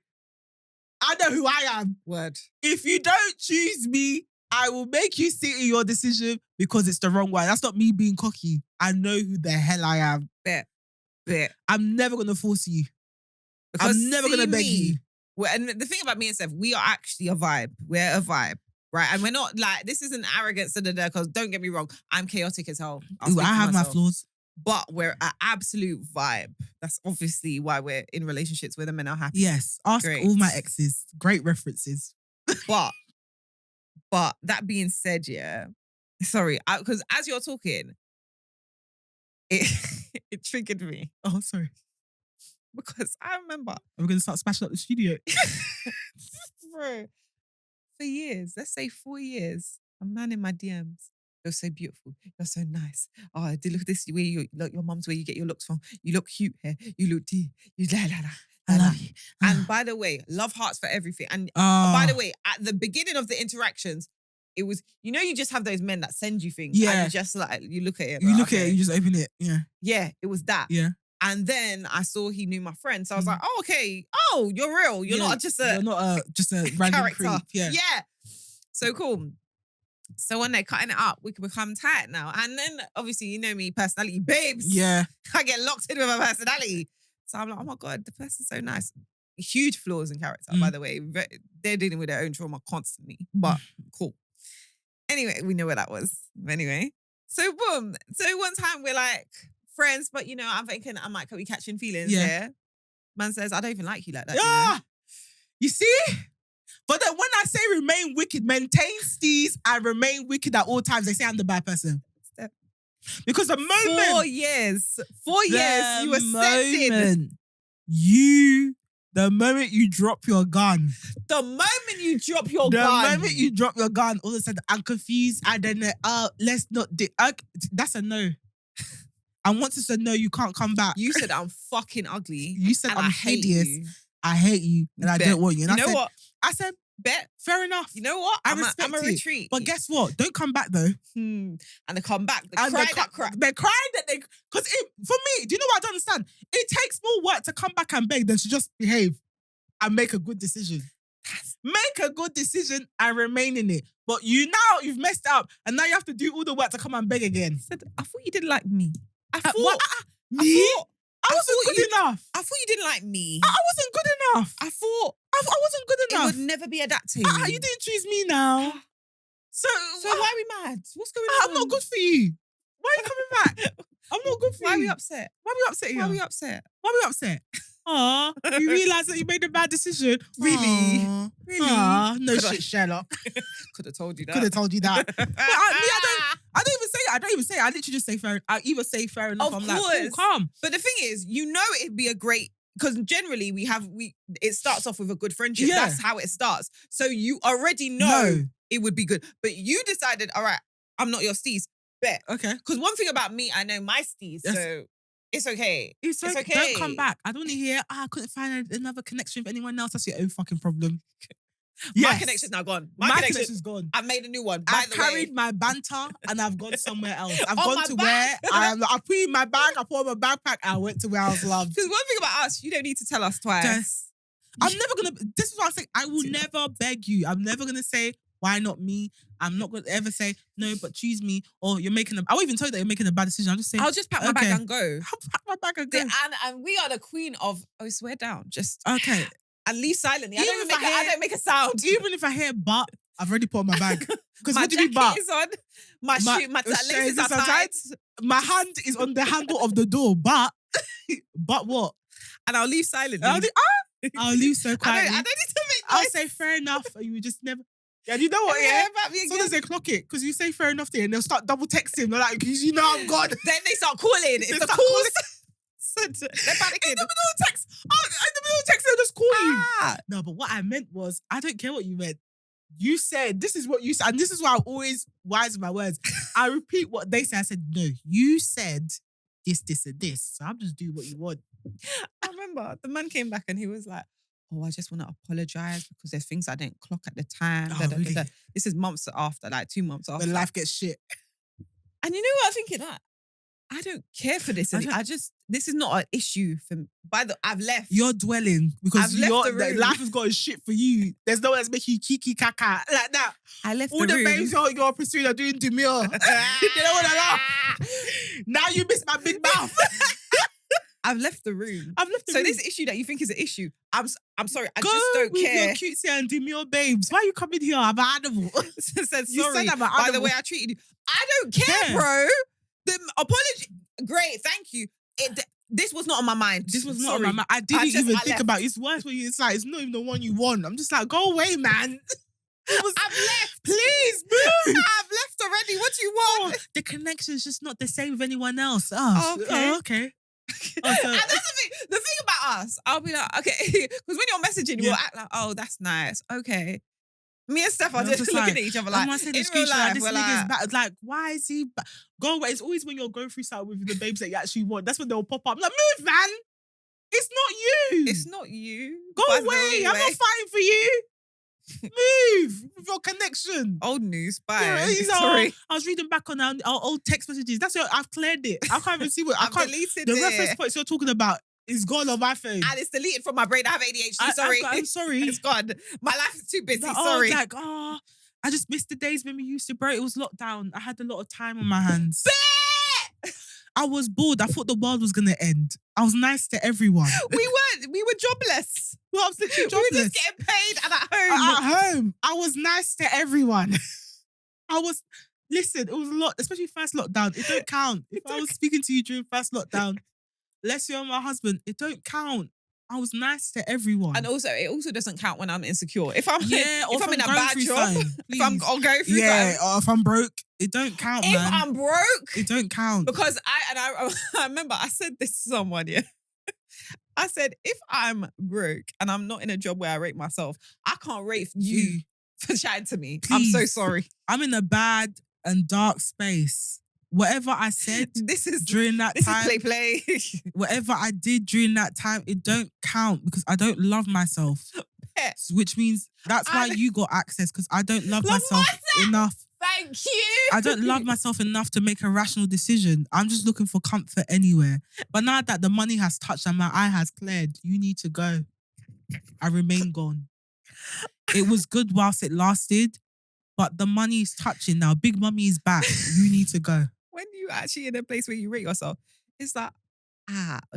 I know who I am. Word. If you don't choose me, I will make you sit in your decision because it's the wrong one. That's not me being cocky. I know who the hell I am. Bet. I'm never going to force you. Because I'm never going to beg you. And the thing about me and Steph, we are actually a vibe. We're a vibe, right? And we're not like, this isn't arrogance, because don't get me wrong, I'm chaotic as hell. I have my flaws. But we're an absolute vibe. That's obviously why we're in relationships where the men are happy. Yes. Ask all my exes. Great references. But that being said, sorry, because as you're talking, it triggered me. Oh, sorry. Because I remember. We're going to start smashing up the studio. Bro, for years, let's say 4 years, a man in my DMs You're so beautiful. You're so nice. Oh, look at this way you look. Your mum's where you get your looks from. You look cute here. You look deep. You la la la. I love you. And by the way, love hearts for everything. And by the way, at the beginning of the interactions, it was, you know, you just have those men that send you things. Yeah. And you just like, you look at it. You like, look at it, you just open it. Yeah. Yeah, it was that. Yeah. And then I saw he knew my friend. So I was like, oh, okay. Oh, you're real. You're not just a random character. creep. Yeah. Yeah. So cool. So when they're cutting it up, we can become tight now. And then obviously, you know me, personality, babes. Yeah. I get locked in with my personality. So I'm like, oh my God, the person's so nice. Huge flaws in character, by the way. They're dealing with their own trauma constantly. But cool. Anyway, we know where that was. Anyway. So boom. So one time we're like friends, but you know, I'm thinking, I might be catching feelings here. Man says, I don't even like you like that. Yeah. You know? You see? But then when I say remain wicked, maintain steez and remain wicked at all times, they say I'm the bad person. Steph. Because the moment... 4 years. 4 years, you accepted. The moment you drop your gun. The moment you drop your gun. The moment you drop your gun, all of a sudden, I'm confused. I don't know. Let's not... that's a no. And once it's a no, you can't come back. You said I'm fucking ugly. You said I'm hideous. I hate you and I don't want you. And you know what? I said, bet. Fair enough. You know what? I'm a retreat. But guess what? Don't come back though. And they come back. They cry that crap. They're crying that they... Because for me, do you know what I don't understand? It takes more work to come back and beg than to just behave and make a good decision. Make a good decision and remain in it. But you've messed up and now you have to do all the work to come and beg again. I thought you didn't like me. I wasn't good enough. I thought you didn't like me. I wasn't good enough. I thought I wasn't good enough. It would never be adapting. You didn't choose me now. So why are we mad? What's going on? I'm not good for you. Why are you coming back? I'm not good for you. Why are we upset? Why are we upset here? Why are we upset? Why are we upset? Aw, you realise that you made a bad decision. Really? Aww. Really? Aww, no shit, Sherlock. Could have told you that. Could have told you that. But I don't even say it. I don't even say it. I literally just say fair. I either say fair enough. I'm like, cool, calm. But the thing is, you know, it'd be a great, because generally it starts off with a good friendship. Yeah. That's how it starts. So you already know it would be good. But you decided, all right, I'm not your steez. Bet. Okay. Because one thing about me, I know my steez. Yes. So it's okay. It's okay. Don't come back. I don't want to hear, I couldn't find another connection with anyone else. That's your own fucking problem. Yes. My connection's now gone. My connection's gone. I've made a new one. I've carried my banter and I've gone somewhere else. I've gone to where I put in my bag, I put on my backpack, and I went to where I was loved. Because one thing about us, you don't need to tell us twice. Yes. I'm never gonna, this is what I'm saying, I will never beg you. I'm never gonna say, why not me? I'm not gonna ever say, no, but choose me. Or I won't even tell you that you're making a bad decision. I'll just say, I'll just pack my bag and go. I'll pack my bag and go. And we are the queen of, swear down. Just okay. And leave silently. I don't make a sound. Even if I hear but, I've already put on my bag. Because what do you mean but? Is on. My laces are tight. My hand is on the handle of the door, but what? And I'll leave silently. I'll leave so quietly. I don't need to make noise. I'll say fair enough, and you just never... Yeah, you know what, yeah? Sometimes they clock it, because you say fair enough there, and they'll start double texting. They're like, because you know I'm gone. Then they start calling. It's the calls. They're panicking. In the middle of text. They'll just call you. No, but what I meant was, I don't care what you meant. You said, this is what you said, and this is why I'm always wise with my words. I repeat what they said. I said, no, you said this, and this. So I'm just doing what you want. I remember the man came back and he was like, oh, I just want to apologize because there's things I didn't clock at the time. Really? This is months after, like 2 months after. When life gets shit. And you know what I'm thinking? I don't care for this. This is not an issue for me. I've left. You're dwelling because life has got shit for you. There's no one that's making you kiki kaka like that. I left all the room. babes you're pursuing are doing demure. They don't want to laugh. Now you miss my big mouth. I've left the room. So this issue that you think is an issue, I'm sorry. I just don't care. Your cutesy and demure babes. Why are you coming here? I'm an animal. Said sorry. You said I'm an animal. By the way I treated you. I don't care, bro. The apology, great, thank you. This was not on my mind. This was not on my mind. I didn't even think about it. It's worse when it's like, it's not even the one you want. I'm just like, go away, man. I've left. Please, move. I've left already. What do you want? The connection's just not the same with anyone else. Okay. And that's the thing about us. I'll be like, okay, because when you're messaging, you'll act like, oh, that's nice. Okay. Me and Steph are just looking at each other like, in real life, this we're nigga's like, back. Like, why is he back? Go away. It's always when you're going through something with the babes that you actually want. That's when they'll pop up. I'm like, move, man. It's not you. it's not you. Go away. I'm not fighting for you. Move with your connection. Old news. Bye. Yeah, Sorry. I was reading back on our old text messages. That's what I've cleared it. I can't even see what I've deleted the it. reference points you're talking about is gone on my phone. And it's deleted from my brain. I have ADHD. Sorry. I'm sorry. It's gone. My life is too busy. Sorry. Like, I just missed the days when we used to, bro. It was lockdown. I had a lot of time on my hands. I was bored. I thought the world was gonna end. I was nice to everyone. We were jobless. Well, I was literally jobless. We were just getting paid and at home. At home. I was nice to everyone. Listen, it was a lot, especially first lockdown. It don't count. If I was speaking to you during first lockdown, unless you're my husband, it don't count. I was nice to everyone. And also, it also doesn't count when I'm insecure. If I'm if I'm in a bad job, if I'm going through or if I'm broke, it don't count, man. If I'm broke, it don't count. Because I remember I said this to someone, yeah. I said, if I'm broke and I'm not in a job where I rate myself, I can't rate you for chatting to me. Please. I'm so sorry. I'm in a bad and dark space. Whatever I said during that time, is play. Whatever I did during that time, it don't count because I don't love myself. Which means that's why you got access, because I don't love myself enough. Thank you. I don't love myself enough to make a rational decision. I'm just looking for comfort anywhere. But now that the money has touched and my eye has cleared, you need to go. I remain gone. It was good whilst it lasted, but the money is touching now. Big Mummy is back. You need to go. When you actually in a place where you rate yourself, it's like,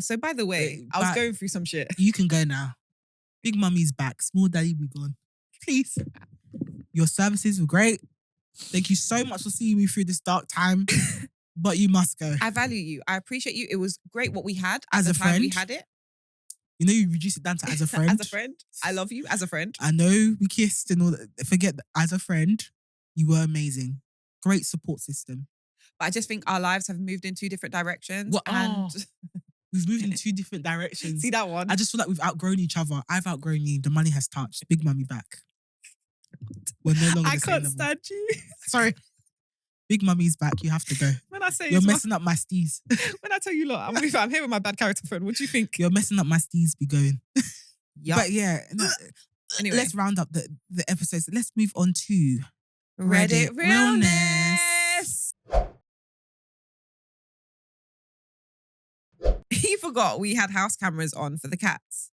so by the way, I was going through some shit. You can go now. Big Mummy's back. Small Daddy be gone. Please. Your services were great. Thank you so much for seeing me through this dark time, but you must go. I value you. I appreciate you. It was great what we had. As a friend. We had it. You know, you reduce it down to as a friend. As a friend. I love you as a friend. I know we kissed and all that. Forget that. As a friend, you were amazing. Great support system. But I just think our lives have moved in two different directions. We've moved in two different directions. See that one? I just feel like we've outgrown each other. I've outgrown you. The money has touched. Big Mummy back. We're no longer the same level. I can't stand you. Sorry. Big Mummy's back. You have to go. When I say you're messing up my steez. When I tell you, look, I'm here with my bad character friend. What do you think? You're messing up my steez. Be going. Yep. But yeah, anyway, let's round up the episodes. Let's move on to Reddit Realness. He forgot we had house cameras on for the cats.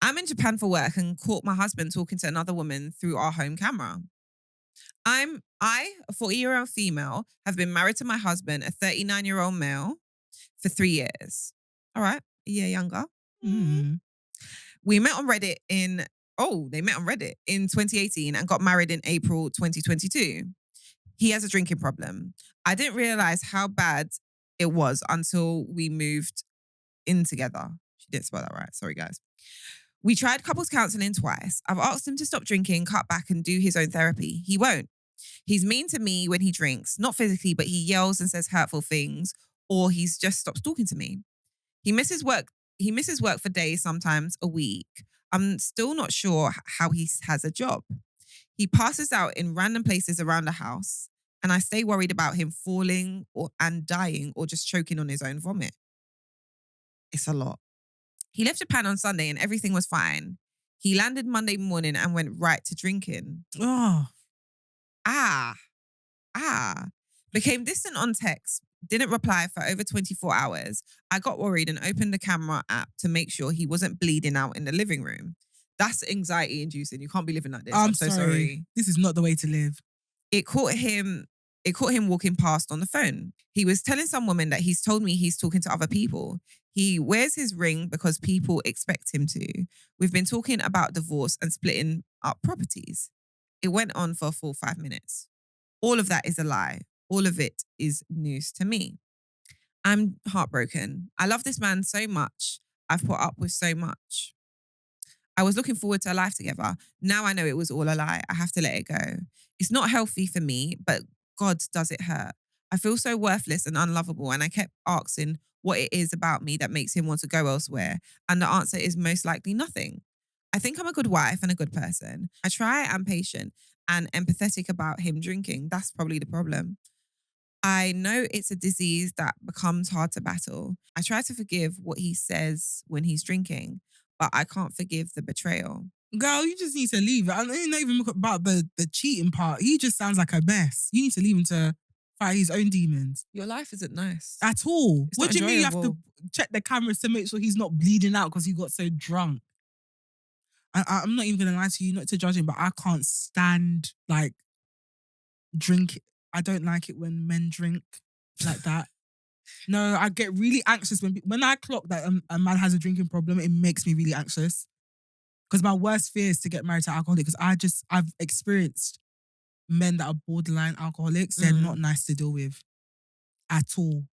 I'm in Japan for work and caught my husband talking to another woman through our home camera. I, a 40-year-old female, have been married to my husband, a 39-year-old male, for 3 years. All right, a year younger. Mm. They met on Reddit in 2018 and got married in April 2022. He has a drinking problem. I didn't realize how bad it was until we moved in together. She didn't spell that right. Sorry, guys. We tried couples counseling twice. I've asked him to stop drinking, cut back, and do his own therapy. He won't. He's mean to me when he drinks, not physically, but he yells and says hurtful things, or he's just stops talking to me. He misses work for days, sometimes a week. I'm still not sure how he has a job. He passes out in random places around the house, and I stay worried about him falling and dying or just choking on his own vomit. It's a lot. He left Japan on Sunday and everything was fine. He landed Monday morning and went right to drinking. Oh. Became distant on text. Didn't reply for over 24 hours. I got worried and opened the camera app to make sure he wasn't bleeding out in the living room. That's anxiety inducing. You can't be living like this. I'm so sorry. This is not the way to live. It caught him walking past on the phone. He was telling some woman that he's told me he's talking to other people. He wears his ring because people expect him to. We've been talking about divorce and splitting up properties. It went on for a full 5 minutes. All of that is a lie. All of it is news to me. I'm heartbroken. I love this man so much. I've put up with so much. I was looking forward to a life together. Now I know it was all a lie. I have to let it go. It's not healthy for me, but God, does it hurt? I feel so worthless and unlovable, and I kept asking what it is about me that makes him want to go elsewhere. And the answer is most likely nothing. I think I'm a good wife and a good person. I try and patient and empathetic about him drinking. That's probably the problem. I know it's a disease that becomes hard to battle. I try to forgive what he says when he's drinking, but I can't forgive the betrayal. Girl, you just need to leave. I don't not even about the cheating part. He just sounds like a mess. You need to leave him to fight his own demons. Your life isn't nice. At all. It's What not do you mean you have to enjoyable. check the cameras to make sure he's not bleeding out because he got so drunk? I'm not even going to lie to you, not to judge him, but I can't stand, like, drink. I don't like it when men drink like that. No, I get really anxious when I clock that a man has a drinking problem. It makes me really anxious because my worst fear is to get married to an alcoholic because I've experienced men that are borderline alcoholics. They're not nice to deal with at all.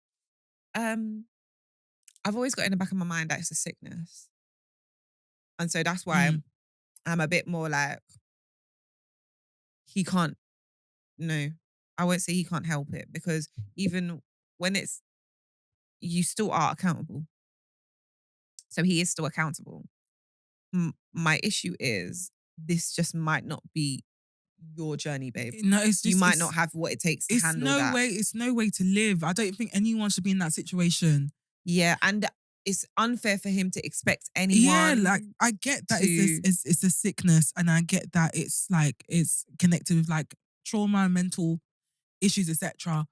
I've always got in the back of my mind that it's a sickness. And so that's why I'm a bit more like, he can't, no, I won't say he can't help it because even when it's, you still are accountable. So he is still accountable. My issue is this just might not be your journey, babe. No, it's just, you might not have what it takes to handle that. It's no way to live. I don't think anyone should be in that situation. Yeah, and it's unfair for him to expect anyone. Yeah, like I get that it's a sickness, and I get that it's like it's connected with like trauma and mental issues, etc.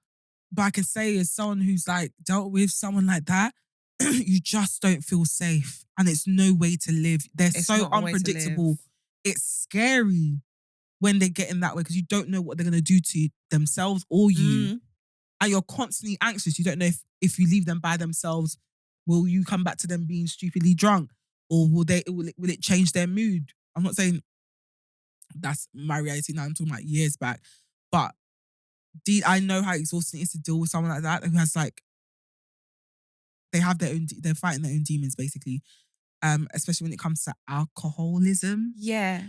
But I can say as someone who's like dealt with someone like that, you just don't feel safe, and it's no way to live. They're so unpredictable. It's scary when they get in that way because you don't know what they're gonna do to themselves or you. And you're constantly anxious. You don't know if you leave them by themselves, will you come back to them being stupidly drunk? Or will it change their mood? I'm not saying that's my reality now. I'm talking about years back. But I know how exhausting it is to deal with someone like that who has like, they're fighting their own demons basically. Especially when it comes to alcoholism. Yeah.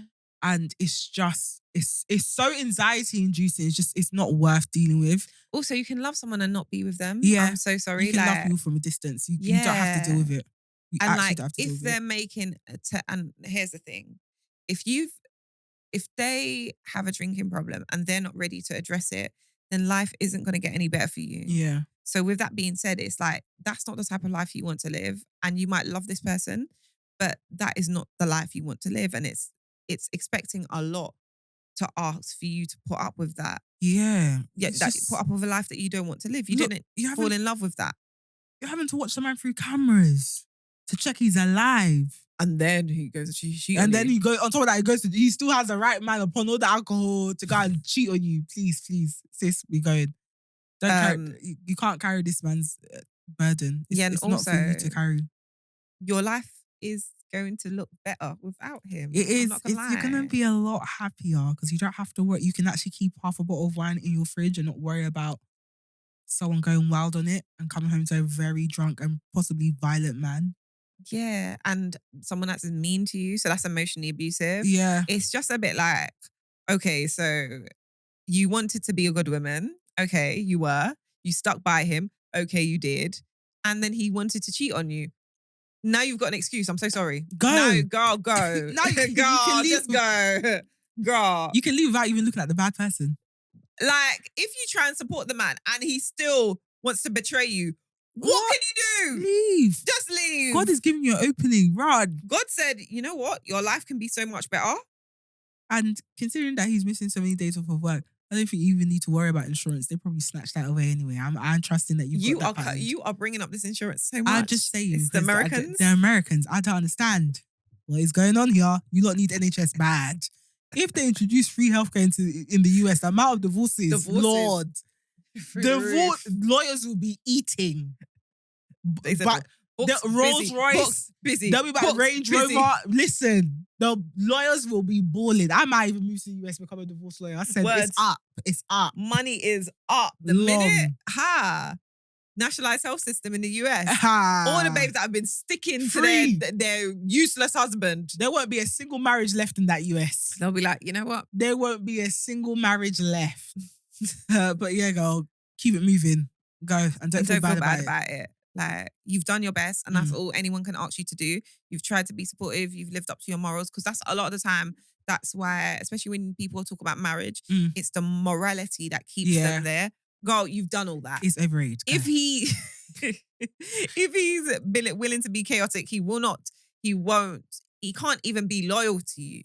And it's just, it's so anxiety inducing. It's not worth dealing with. Also, you can love someone and not be with them. Yeah. I'm so sorry. You can love people from a distance. You don't have to deal with it. You and actually like, don't have to deal if with they're making, and here's the thing, if they have a drinking problem and they're not ready to address it, then life isn't going to get any better for you. Yeah. So with that being said, it's like, that's not the type of life you want to live. And you might love this person, but that is not the life you want to live. And it's expecting a lot to ask for you to put up with that. Yeah. Yeah, that you put up with a life that you don't want to live. You didn't fall in love with that. You're having to watch the man through cameras to check he's alive. And then he goes to cheat and on then you. he goes, on top of that, he still has the right man upon all the alcohol to go and cheat on you. Please, sis, we going. You can't carry this man's burden. It's not for you to carry. Your life is going to look better without him. It is. You're going to be a lot happier because you don't have to work. You can actually keep half a bottle of wine in your fridge and not worry about someone going wild on it and coming home to a very drunk and possibly violent man. Yeah, and someone that's mean to you, so that's emotionally abusive. Yeah. It's just a bit like, okay, so you wanted to be a good woman. Okay, you were. You stuck by him. Okay, you did. And then he wanted to cheat on you. Now you've got an excuse. I'm so sorry. Go. No, girl, go. No, you can leave. Just go. Girl. You can leave without even looking at the bad person. Like, if you try and support the man and he still wants to betray you, what can you do? Leave. Just leave. God is giving you an opening. Run. God said, you know what? Your life can be so much better. And considering that he's missing so many days off of work, I don't think you even need to worry about insurance. They probably snatched that away anyway. I'm trusting that you are bringing up this insurance so much. I'm just saying. It's the Americans. They're Americans. I don't understand what is going on here. You lot need NHS bad. If they introduce free healthcare in the US, the amount of divorces. Lord. Lawyers will be eating. But the Rolls Royce, busy. They'll be back Range Rover. Listen, the lawyers will be balling. I might even move to the US and become a divorce lawyer. I said, it's up. It's up. Money is up. The minute, nationalized health system in the US. All the babes that have been sticking to their useless husband. There won't be a single marriage left in that US. They'll be like, you know what? There won't be a single marriage left. But yeah, girl, keep it moving. Go and don't feel bad about it. Like, you've done your best, and that's all anyone can ask you to do. You've tried to be supportive. You've lived up to your morals, because that's a lot of the time. That's why, especially when people talk about marriage, it's the morality that keeps them there. Girl, you've done all that. It's overrated. If he, if he's willing to be chaotic, he will not. He won't. He can't even be loyal to you.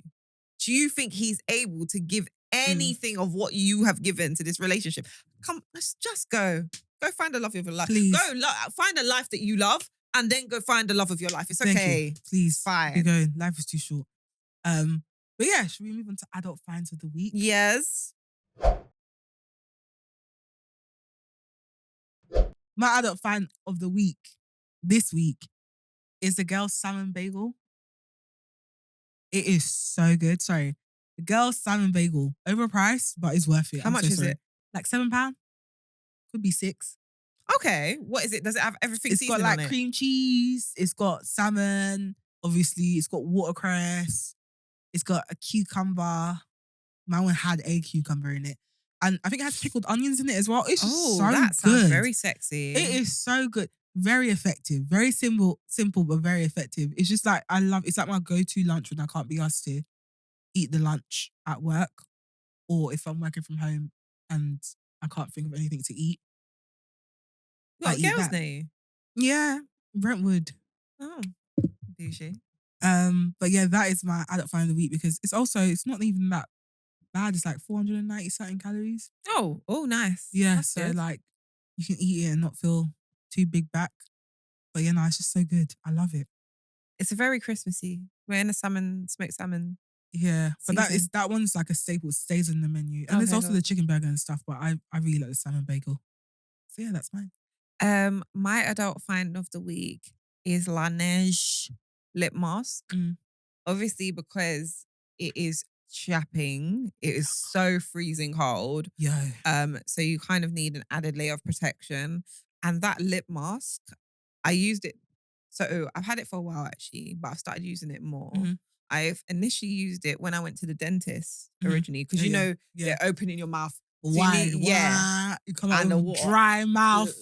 Do you think he's able to give anything of what you have given to this relationship? Come, let's just go. Go find the love of your life. Please. Go find a life that you love, and then go find the love of your life. It's okay. Please. Fine. Keep going. Life is too short. But yeah, should we move on to adult finds of the week? Yes. My adult find of the week, this week, is the girl's salmon bagel. It is so good. Sorry. The girl's salmon bagel. Overpriced, but it's worth it. How much is it? Like £7. Could be £6. Okay. What is it? Does it have everything It's got seasoned like on it? cream cheese. It's got salmon. Obviously, it's got watercress. It's got a cucumber. My one had a cucumber in it. And I think it has pickled onions in it as well. It's just so that good. sounds very sexy. It is so good. Very effective. Very simple, but very effective. It's just like, it's like my go-to lunch when I can't be asked to eat the lunch at work, or if I'm working from home and I can't think of anything to eat. What girl's name? Yeah, Brentwood. Oh, douchey. But yeah, that is my adult find of the week, because it's not even that bad. It's like 490 something calories. Oh, nice. Yeah, That's so good. like you can eat it and not feel too big back. But yeah, no, it's just so good. I love it. It's a very Christmassy. We're in a smoked salmon. Yeah, but season. that one's like a staple. It stays on the menu, and there's also the chicken burger and stuff. But I really like the salmon bagel. So yeah, that's mine. My adult find of the week is La Neige lip mask. Obviously, because it is chapping, it is so freezing cold. So you kind of need an added layer of protection. And that lip mask, I used it. So I've had it for a while actually, but I've started using it more. I've initially used it when I went to the dentist originally, because they're opening your mouth wide. You come out with a dry mouth.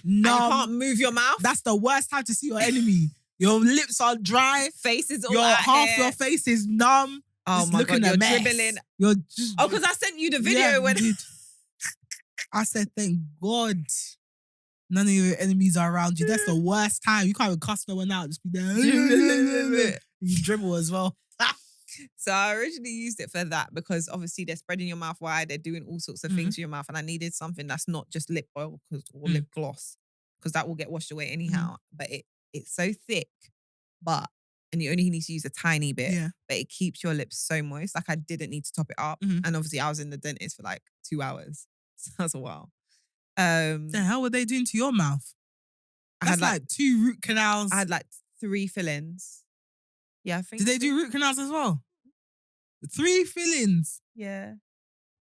No, you can't move your mouth. That's the worst time to see your enemy. Your lips are dry. Face is all out half here. your face is numb. Oh my God, you're dribbling. You're just... because I sent you the video when... I said, thank God none of your enemies are around you. That's the worst time. You can't even cuss no one out. Just be there. You dribble as well. So I originally used it for that, because obviously they're spreading your mouth wide. They're doing all sorts of things to your mouth. And I needed something that's not just lip oil or lip gloss, because that will get washed away anyhow. But it's so thick, and you only need to use a tiny bit, but it keeps your lips so moist. Like, I didn't need to top it up. And obviously I was in the dentist for like 2 hours. So that's a while. The hell were they doing to your mouth? I had like 2 root canals. I had like 3 fillings. Yeah, I think. Did they do root canals as well? 3 fillings? Yeah.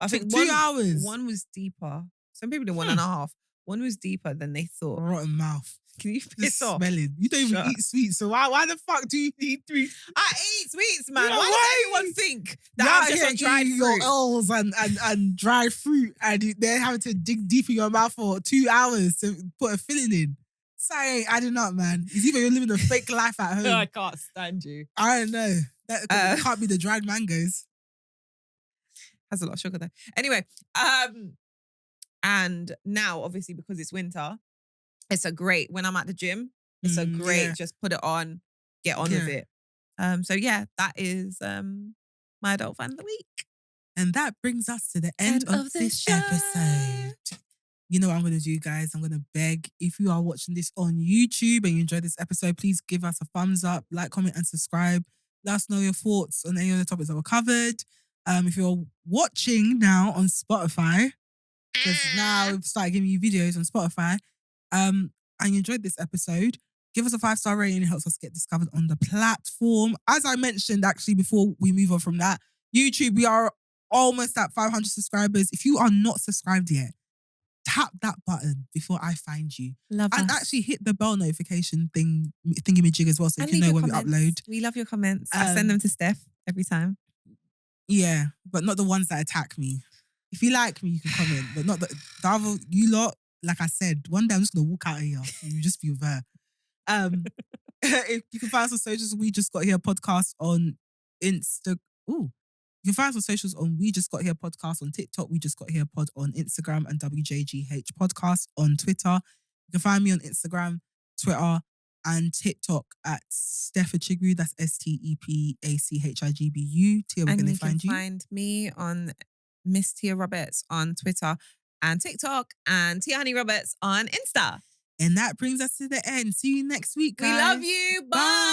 I think 2 hours. One was deeper. Some people did 1.5. One was deeper than they thought. Rotten mouth. Can you piss off? Smelling. You don't even eat sweets, so why the fuck do you eat 3? I eat sweets, man. Why does everyone think that I'm just on dried fruit? Your oils and dried fruit, and they're having to dig deep in your mouth for 2 hours to put a filling in. Sorry, I do not, man. It's either you're living a fake life at home. I can't stand you. I don't know. That can't be the dried mangoes. Has a lot of sugar though. Anyway, and now obviously because it's winter, it's a great, when I'm at the gym, it's a great, just put it on, get on with it. So yeah, that is my adult fan of the week. And that brings us to the end of this episode. You know what I'm going to do, guys? I'm going to beg, if you are watching this on YouTube and you enjoyed this episode, please give us a thumbs up, like, comment, and subscribe. Let us know your thoughts on any of the topics that were covered. If you're watching now on Spotify, because now we've started giving you videos on Spotify, and you enjoyed this episode, give us a 5-star rating. It helps us get discovered on the platform. As I mentioned, actually, before we move on from that, YouTube, we are almost at 500 subscribers. If you are not subscribed yet, tap that button before I find you. And actually hit the bell notification thingy-majig as well, so you can know when we upload. We love your comments. I send them to Steph every time. Yeah, but not the ones that attack me. If you like me, you can comment, but not the other, you lot, like I said, one day I'm just gonna walk out of here. You just be with her. If you can find us on socials, we just got here podcast on Insta. Ooh. You can find us on socials on We Just Got Here Podcast on TikTok, We Just Got Here Pod on Instagram, and WJGH Podcast on Twitter. You can find me on Instagram, Twitter, and TikTok at Steph Achigbu. That's STEPACHIGBU. Tia, where can they find you? You can find me on Miss Tia Roberts on Twitter and TikTok, and Tia Honey Roberts on Insta. And that brings us to the end. See you next week, guys. We love you. Bye.